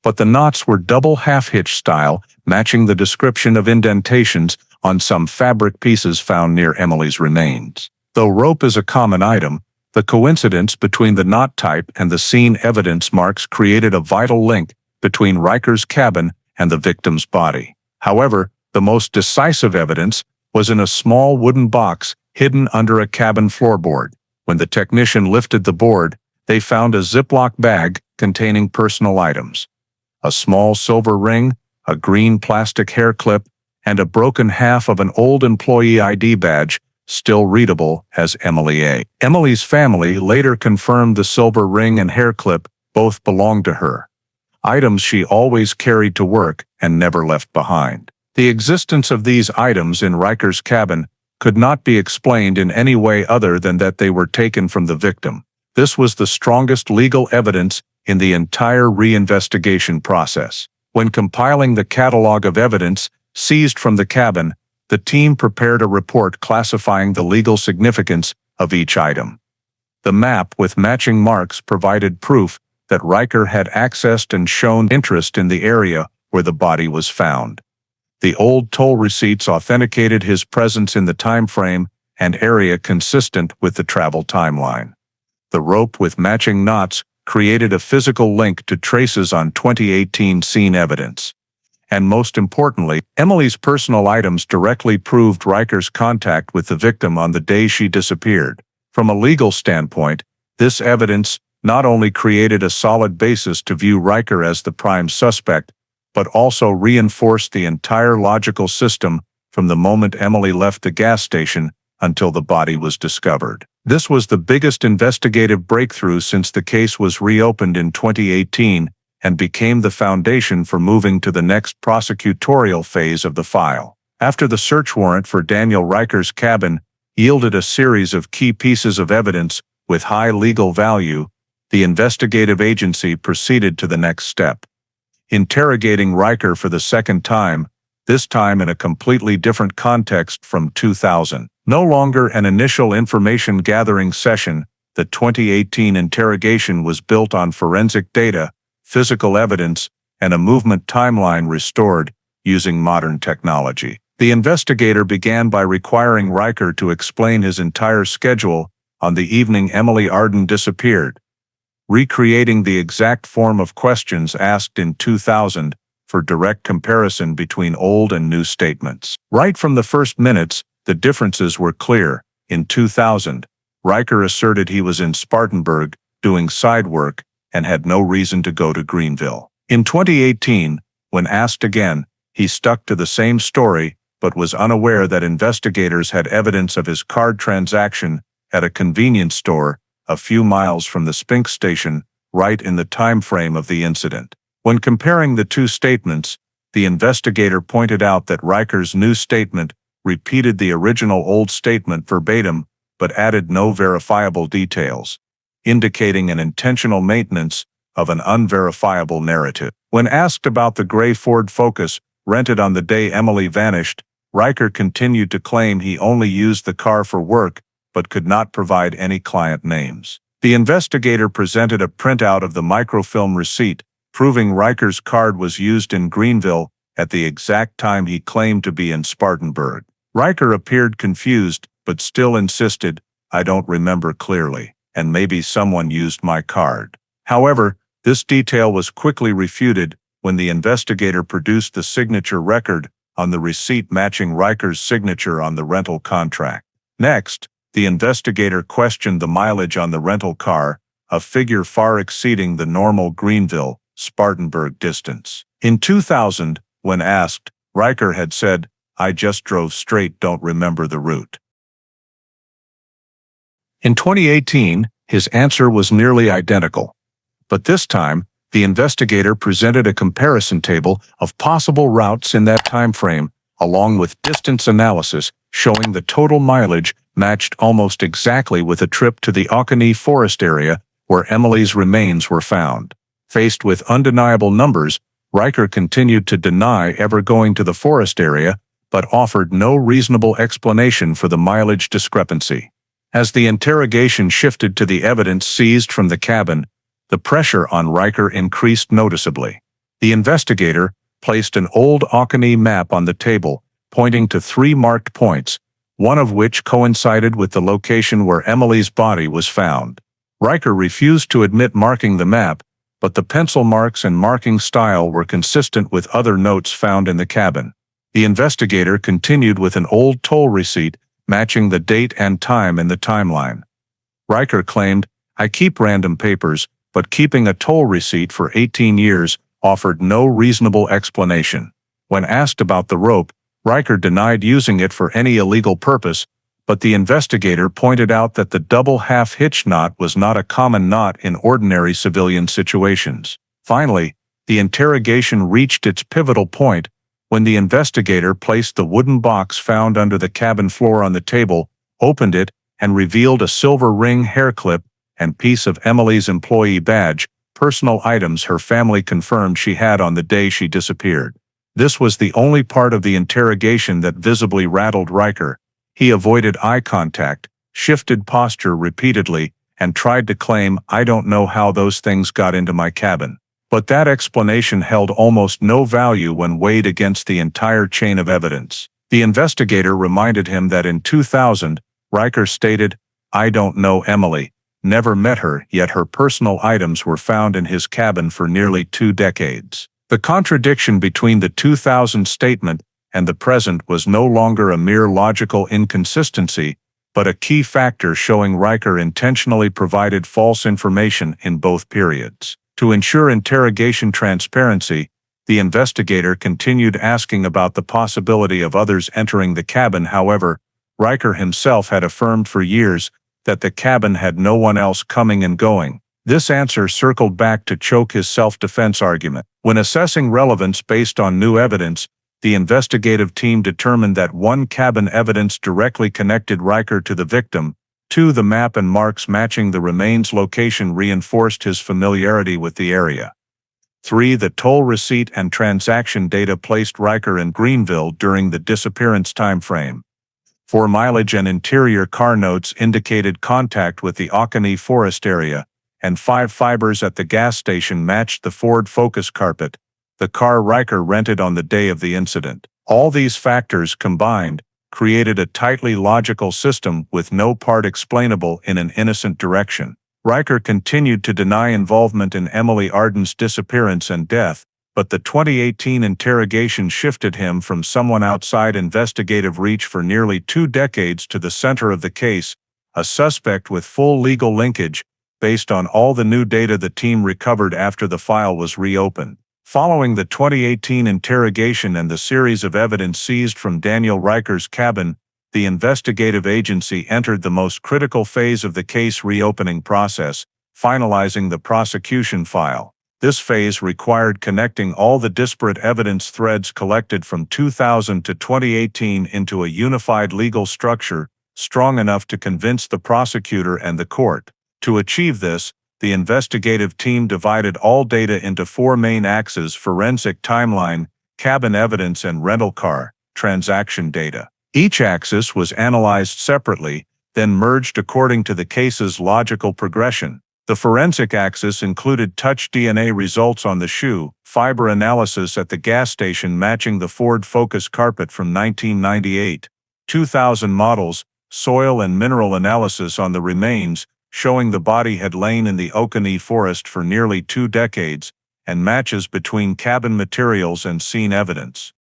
Speaker 1: But the knots were double half-hitch style, matching the description of indentations on some fabric pieces found near Emily's remains. Though rope is a common item, the coincidence between the knot type and the scene evidence marks created a vital link between Riker's cabin and the victim's body. However, the most decisive evidence was in a small wooden box hidden under a cabin floorboard. When the technician lifted the board, they found a Ziploc bag containing personal items: a small silver ring, a green plastic hair clip, and a broken half of an old employee ID badge, still readable as Emily A. Emily's family later confirmed the silver ring and hair clip both belonged to her, items she always carried to work and never left behind. The existence of these items in Riker's cabin could not be explained in any way other than that they were taken from the victim. This was the strongest legal evidence in the entire reinvestigation process. When compiling the catalog of evidence seized from the cabin, the team prepared a report classifying the legal significance of each item. The map with matching marks provided proof that Riker had accessed and shown interest in the area where the body was found. The old toll receipts authenticated his presence in the time frame and area consistent with the travel timeline. The rope with matching knots created a physical link to traces on 2018 scene evidence. And most importantly, Emily's personal items directly proved Riker's contact with the victim on the day she disappeared. From a legal standpoint, this evidence not only created a solid basis to view Riker as the prime suspect, but also reinforced the entire logical system from the moment Emily left the gas station until the body was discovered. This was the biggest investigative breakthrough since the case was reopened in 2018 and became the foundation for moving to the next prosecutorial phase of the file. After the search warrant for Daniel Riker's cabin yielded a series of key pieces of evidence with high legal value, the investigative agency proceeded to the next step. Interrogating Riker for the second time, this time in a completely different context from 2000. No longer an initial information-gathering session, the 2018 interrogation was built on forensic data, physical evidence, and a movement timeline restored using modern technology. The investigator began by requiring Riker to explain his entire schedule on the evening Emily Arden disappeared, recreating the exact form of questions asked in 2000 for direct comparison between old and new statements. Right from the first minutes, the differences were clear. In 2000, Riker asserted he was in Spartanburg doing side work and had no reason to go to Greenville. In 2018, when asked again, he stuck to the same story but was unaware that investigators had evidence of his card transaction at a convenience store a few miles from the Spink station, right in the time frame of the incident. When comparing the two statements, the investigator pointed out that Riker's new statement repeated the original old statement verbatim but added no verifiable details, indicating an intentional maintenance of an unverifiable narrative. When asked about the gray Ford Focus rented on the day Emily vanished, Riker continued to claim he only used the car for work but could not provide any client names. The investigator presented a printout of the microfilm receipt, proving Riker's card was used in Greenville at the exact time he claimed to be in Spartanburg. Riker appeared confused, but still insisted, "I don't remember clearly." and maybe someone used my card. However, this detail was quickly refuted when the investigator produced the signature record on the receipt matching Riker's signature on the rental contract. Next, the investigator questioned the mileage on the rental car, a figure far exceeding the normal Greenville-Spartanburg distance. In 2000, when asked, Riker had said, "I just drove straight, don't remember the route." In 2018, his answer was nearly identical. But this time, the investigator presented a comparison table of possible routes in that time frame, along with distance analysis showing the total mileage matched almost exactly with a trip to the Oconee forest area where Emily's remains were found. Faced with undeniable numbers, Riker continued to deny ever going to the forest area, but offered no reasonable explanation for the mileage discrepancy. As the interrogation shifted to the evidence seized from the cabin, the pressure on Riker increased noticeably. The investigator placed an old Oconee map on the table, pointing to 3 marked points, one of which coincided with the location where Emily's body was found. Riker refused to admit marking the map, but the pencil marks and marking style were consistent with other notes found in the cabin. The investigator continued with an old toll receipt matching the date and time in the timeline. Riker claimed, "I keep random papers, but keeping a toll receipt for 18 years offered no reasonable explanation." When asked about the rope, Riker denied using it for any illegal purpose, but the investigator pointed out that the double half-hitch knot was not a common knot in ordinary civilian situations. Finally, the interrogation reached its pivotal point when the investigator placed the wooden box found under the cabin floor on the table, opened it, and revealed a silver ring, hair clip, and piece of Emily's employee badge, personal items her family confirmed she had on the day she disappeared. This was the only part of the interrogation that visibly rattled Riker. He avoided eye contact, shifted posture repeatedly, and tried to claim, "I don't know how those things got into my cabin." But that explanation held almost no value when weighed against the entire chain of evidence. The investigator reminded him that in 2000, Riker stated, "I don't know Emily, never met her, yet her personal items were found in his cabin for nearly 2 decades. The contradiction between the 2000 statement and the present was no longer a mere logical inconsistency, but a key factor showing Riker intentionally provided false information in both periods. To ensure interrogation transparency, the investigator continued asking about the possibility of others entering the cabin. However, Riker himself had affirmed for years that the cabin had no one else coming and going. This answer circled back to choke his self-defense argument. When assessing relevance based on new evidence, the investigative team determined that 1. Cabin evidence directly connected Riker to the victim. 2. The map and marks matching the remains location reinforced his familiarity with the area. 3. The toll receipt and transaction data placed Riker in Greenville during the disappearance time frame. 4. Mileage and interior car notes indicated contact with the Oconee forest area, and 5. Fibers at the gas station matched the Ford Focus carpet, the car Riker rented on the day of the incident. All these factors combined created a tightly logical system with no part explainable in an innocent direction. Riker continued to deny involvement in Emily Arden's disappearance and death, but the 2018 interrogation shifted him from someone outside investigative reach for nearly 2 decades to the center of the case, a suspect with full legal linkage, based on all the new data the team recovered after the file was reopened. Following the 2018 interrogation and the series of evidence seized from Daniel Riker's cabin, the investigative agency entered the most critical phase of the case reopening process, finalizing the prosecution file. This phase required connecting all the disparate evidence threads collected from 2000 to 2018 into a unified legal structure, strong enough to convince the prosecutor and the court. To achieve this, the investigative team divided all data into 4 main axes: forensic timeline, cabin evidence, and rental car transaction data. Each axis was analyzed separately, then merged according to the case's logical progression. The forensic axis included touch DNA results on the shoe, fiber analysis at the gas station matching the Ford Focus carpet from 1998, 2000 models, soil and mineral analysis on the remains, showing the body had lain in the Oconee forest for nearly 2 decades, and matches between cabin materials and scene evidence.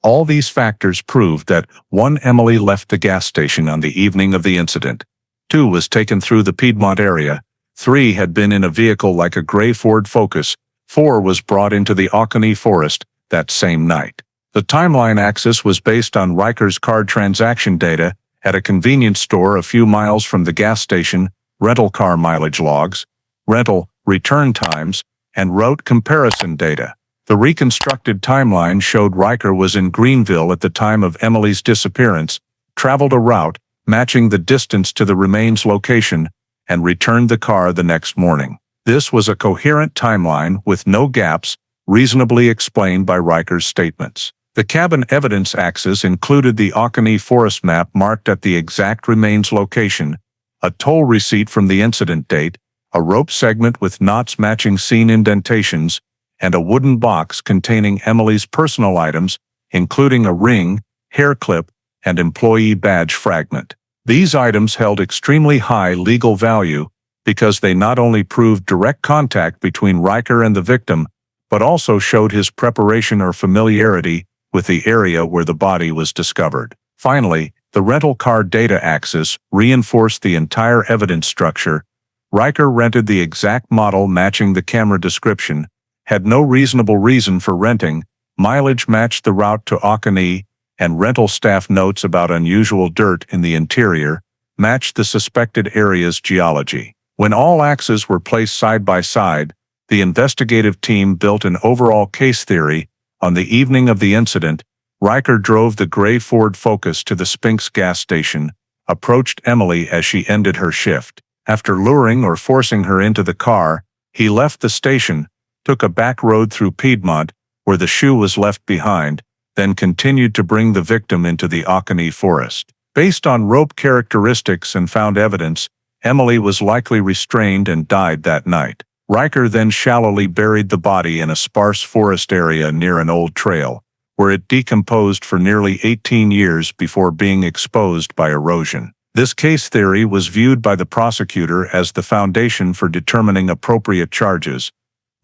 Speaker 1: All these factors proved that 1. Emily left the gas station on the evening of the incident. 2. Was taken through the Piedmont area. 3. Had been in a vehicle like a gray Ford Focus. 4. Was brought into the Oconee forest that same night. The timeline axis was based on Riker's card transaction data at a convenience store a few miles from the gas station, rental car mileage logs, rental, return times, and route comparison data. The reconstructed timeline showed Riker was in Greenville at the time of Emily's disappearance, traveled a route matching the distance to the remains location, and returned the car the next morning. This was a coherent timeline with no gaps, reasonably explained by Riker's statements. The cabin evidence axis included the Oconee forest map marked at the exact remains location, a toll receipt from the incident date, a rope segment with knots matching scene indentations, and a wooden box containing Emily's personal items, including a ring, hair clip, and employee badge fragment. These items held extremely high legal value because they not only proved direct contact between Riker and the victim, but also showed his preparation or familiarity with the area where the body was discovered. Finally, the rental car data axis reinforced the entire evidence structure. Riker rented the exact model matching the camera description, had no reasonable reason for renting, mileage matched the route to Oconee, and rental staff notes about unusual dirt in the interior matched the suspected area's geology. When all axes were placed side by side, the investigative team built an overall case theory. On the evening of the incident, Riker drove the gray Ford Focus to the Spinks gas station, approached Emily as she ended her shift. After luring or forcing her into the car, he left the station, took a back road through Piedmont, where the shoe was left behind, then continued to bring the victim into the Oconee forest. Based on rope characteristics and found evidence, Emily was likely restrained and died that night. Riker then shallowly buried the body in a sparse forest area near an old trail, where it decomposed for nearly 18 years before being exposed by erosion. This case theory was viewed by the prosecutor as the foundation for determining appropriate charges: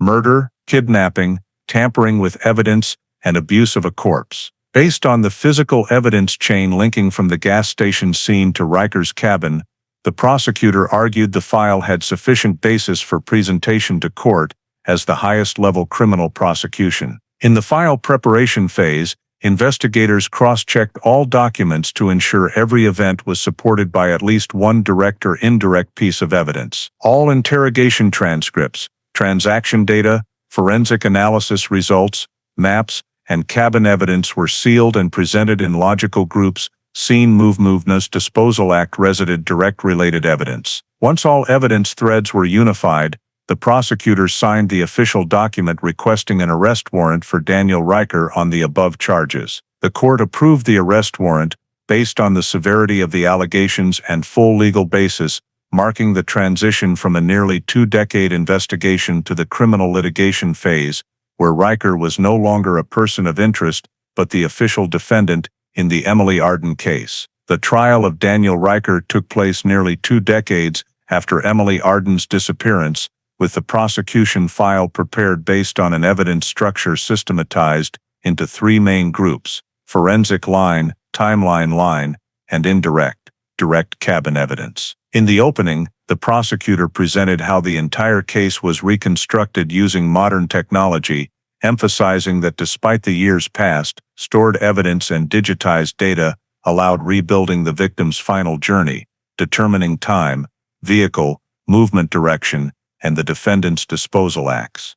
Speaker 1: murder, kidnapping, tampering with evidence, and abuse of a corpse. Based on the physical evidence chain linking from the gas station scene to Riker's cabin, the prosecutor argued the file had sufficient basis for presentation to court as the highest-level criminal prosecution. In the file preparation phase, investigators cross-checked all documents to ensure every event was supported by at least one direct or indirect piece of evidence. All interrogation transcripts, transaction data, forensic analysis results, maps, and cabin evidence were sealed and presented in logical groups. Scene Movement's Disposal Act resided direct related evidence. Once all evidence threads were unified, the prosecutor signed the official document requesting an arrest warrant for Daniel Riker on the above charges. The court approved the arrest warrant based on the severity of the allegations and full legal basis, marking the transition from a nearly 2-decade investigation to the criminal litigation phase, where Riker was no longer a person of interest but the official defendant in the Emily Arden case. The trial of Daniel Riker took place nearly 2 decades after Emily Arden's disappearance, with the prosecution file prepared based on an evidence structure systematized into 3 main groups: forensic line, timeline line, and indirect, direct cabin evidence. In the opening, the prosecutor presented how the entire case was reconstructed using modern technology, emphasizing that despite the years past, stored evidence and digitized data allowed rebuilding the victim's final journey, determining time, vehicle, movement direction, and the defendant's disposal acts.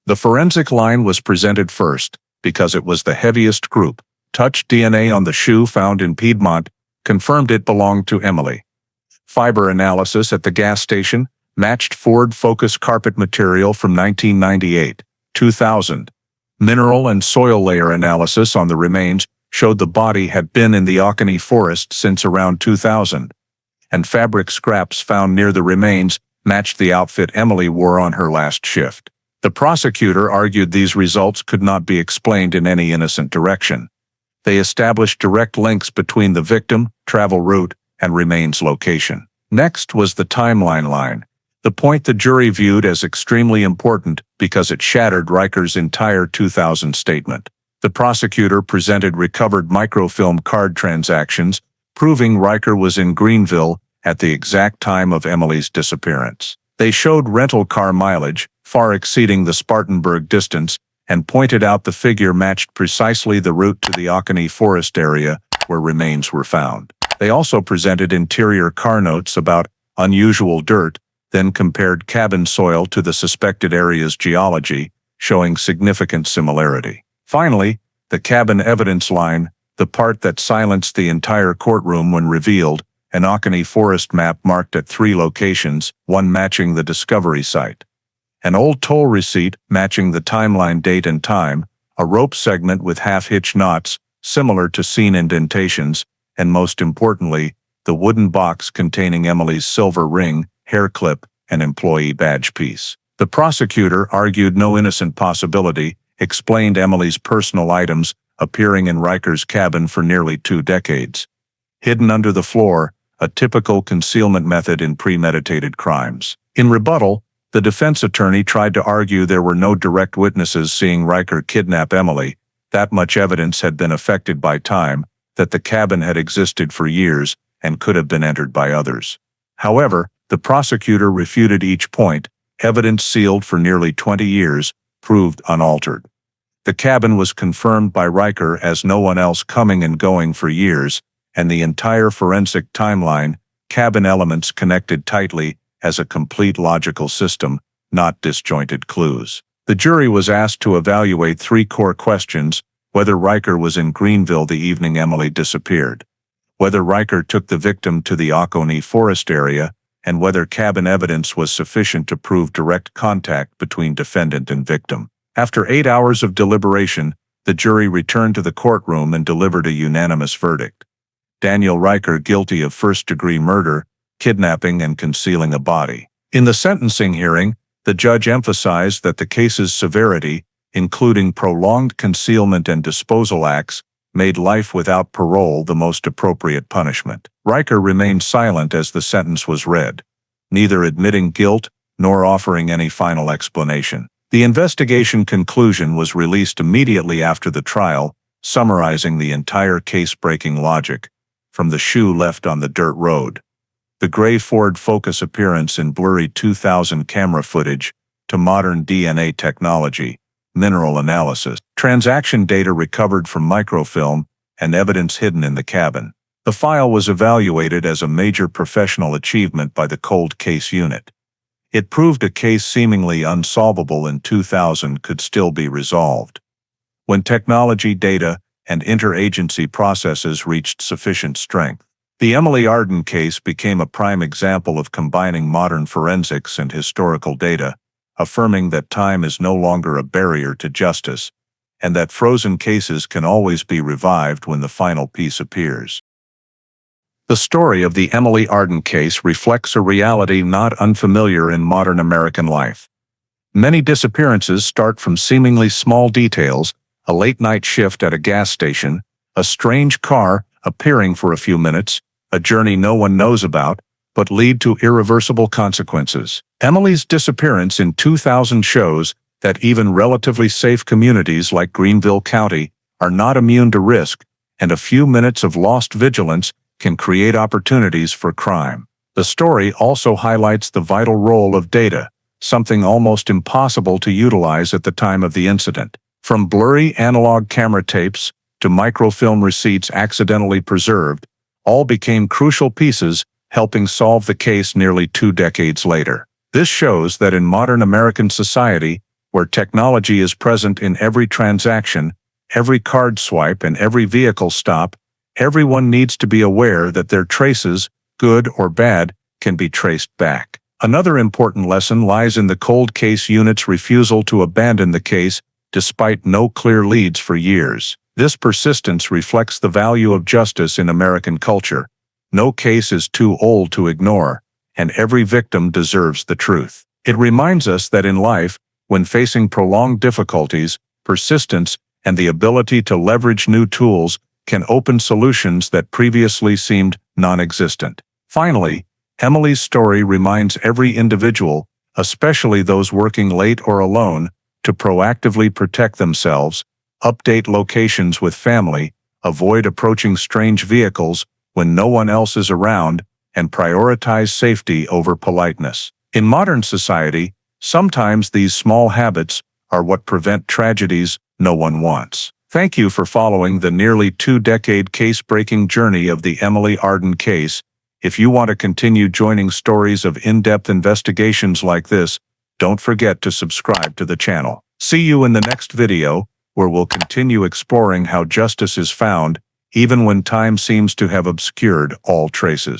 Speaker 1: The forensic line was presented first because it was the heaviest group. Touch DNA on the shoe found in Piedmont confirmed it belonged to Emily. Fiber analysis at the gas station matched Ford Focus carpet material from 1998, 2000. Mineral and soil layer analysis on the remains showed the body had been in the Oconee forest since around 2000. And fabric scraps found near the remains matched the outfit Emily wore on her last shift. The prosecutor argued these results could not be explained in any innocent direction. They established direct links between the victim, travel route, and remains location. Next was the timeline line, the point the jury viewed as extremely important because it shattered Riker's entire 2000 statement. The prosecutor presented recovered microfilm card transactions, proving Riker was in Greenville at the exact time of Emily's disappearance. They showed rental car mileage, far exceeding the Spartanburg distance, and pointed out the figure matched precisely the route to the Oconee forest area where remains were found. They also presented interior car notes about unusual dirt, then compared cabin soil to the suspected area's geology, showing significant similarity. Finally, the cabin evidence line, the part that silenced the entire courtroom when revealed, an Oconee forest map marked at 3 locations, one matching the discovery site. An old toll receipt matching the timeline date and time, a rope segment with half-hitch knots, similar to scene indentations, and most importantly, the wooden box containing Emily's silver ring, hair clip, and employee badge piece. The prosecutor argued no innocent possibility, explained Emily's personal items appearing in Riker's cabin for nearly 2 decades. Hidden under the floor, a typical concealment method in premeditated crimes. In rebuttal, the defense attorney tried to argue there were no direct witnesses seeing Riker kidnap Emily, that much evidence had been affected by time, that the cabin had existed for years and could have been entered by others. However, the prosecutor refuted each point, evidence sealed for nearly 20 years, proved unaltered. The cabin was confirmed by Riker as no one else coming and going for years, and the entire forensic timeline, cabin elements connected tightly as a complete logical system, not disjointed clues. The jury was asked to evaluate 3 core questions: whether Riker was in Greenville the evening Emily disappeared, whether Riker took the victim to the Oconee forest area, and whether cabin evidence was sufficient to prove direct contact between defendant and victim. After 8 hours of deliberation, the jury returned to the courtroom and delivered a unanimous verdict. Daniel Riker guilty of first-degree murder, kidnapping, and concealing a body. In the sentencing hearing, the judge emphasized that the case's severity, including prolonged concealment and disposal acts, made life without parole the most appropriate punishment. Riker remained silent as the sentence was read, neither admitting guilt nor offering any final explanation. The investigation conclusion was released immediately after the trial, summarizing the entire case-breaking logic, from the shoe left on the dirt road, the gray Ford Focus appearance in blurry 2000 camera footage, to modern DNA technology, mineral analysis, transaction data recovered from microfilm, and evidence hidden in the cabin. The file was evaluated as a major professional achievement by the Cold Case Unit. It proved a case seemingly unsolvable in 2000 could still be resolved. When technology, data, and interagency processes reached sufficient strength, the Emily Arden case became a prime example of combining modern forensics and historical data, affirming that time is no longer a barrier to justice, and that frozen cases can always be revived when the final piece appears. The story of the Emily Arden case reflects a reality not unfamiliar in modern American life. Many disappearances start from seemingly small details: a late-night shift at a gas station, a strange car appearing for a few minutes, a journey no one knows about, but lead to irreversible consequences. Emily's disappearance in 2000 shows that even relatively safe communities like Greenville County are not immune to risk, and a few minutes of lost vigilance can create opportunities for crime. The story also highlights the vital role of data, something almost impossible to utilize at the time of the incident. From blurry analog camera tapes to microfilm receipts accidentally preserved, all became crucial pieces helping solve the case nearly 2 decades later. This shows that in modern American society, where technology is present in every transaction, every card swipe, and every vehicle stop, everyone needs to be aware that their traces, good or bad, can be traced back. Another important lesson lies in the Cold Case Unit's refusal to abandon the case despite no clear leads for years. This persistence reflects the value of justice in American culture. No case is too old to ignore, and every victim deserves the truth. It reminds us that in life, when facing prolonged difficulties, persistence, and the ability to leverage new tools can open solutions that previously seemed non-existent. Finally, Emily's story reminds every individual, especially those working late or alone, to proactively protect themselves, update locations with family, avoid approaching strange vehicles when no one else is around, and prioritize safety over politeness. In modern society, sometimes these small habits are what prevent tragedies no one wants. Thank you for following the nearly 2-decade case-breaking journey of the Emily Arden case. If you want to continue joining stories of in-depth investigations like this, don't forget to subscribe to the channel. See you in the next video, where we'll continue exploring how justice is found, even when time seems to have obscured all traces.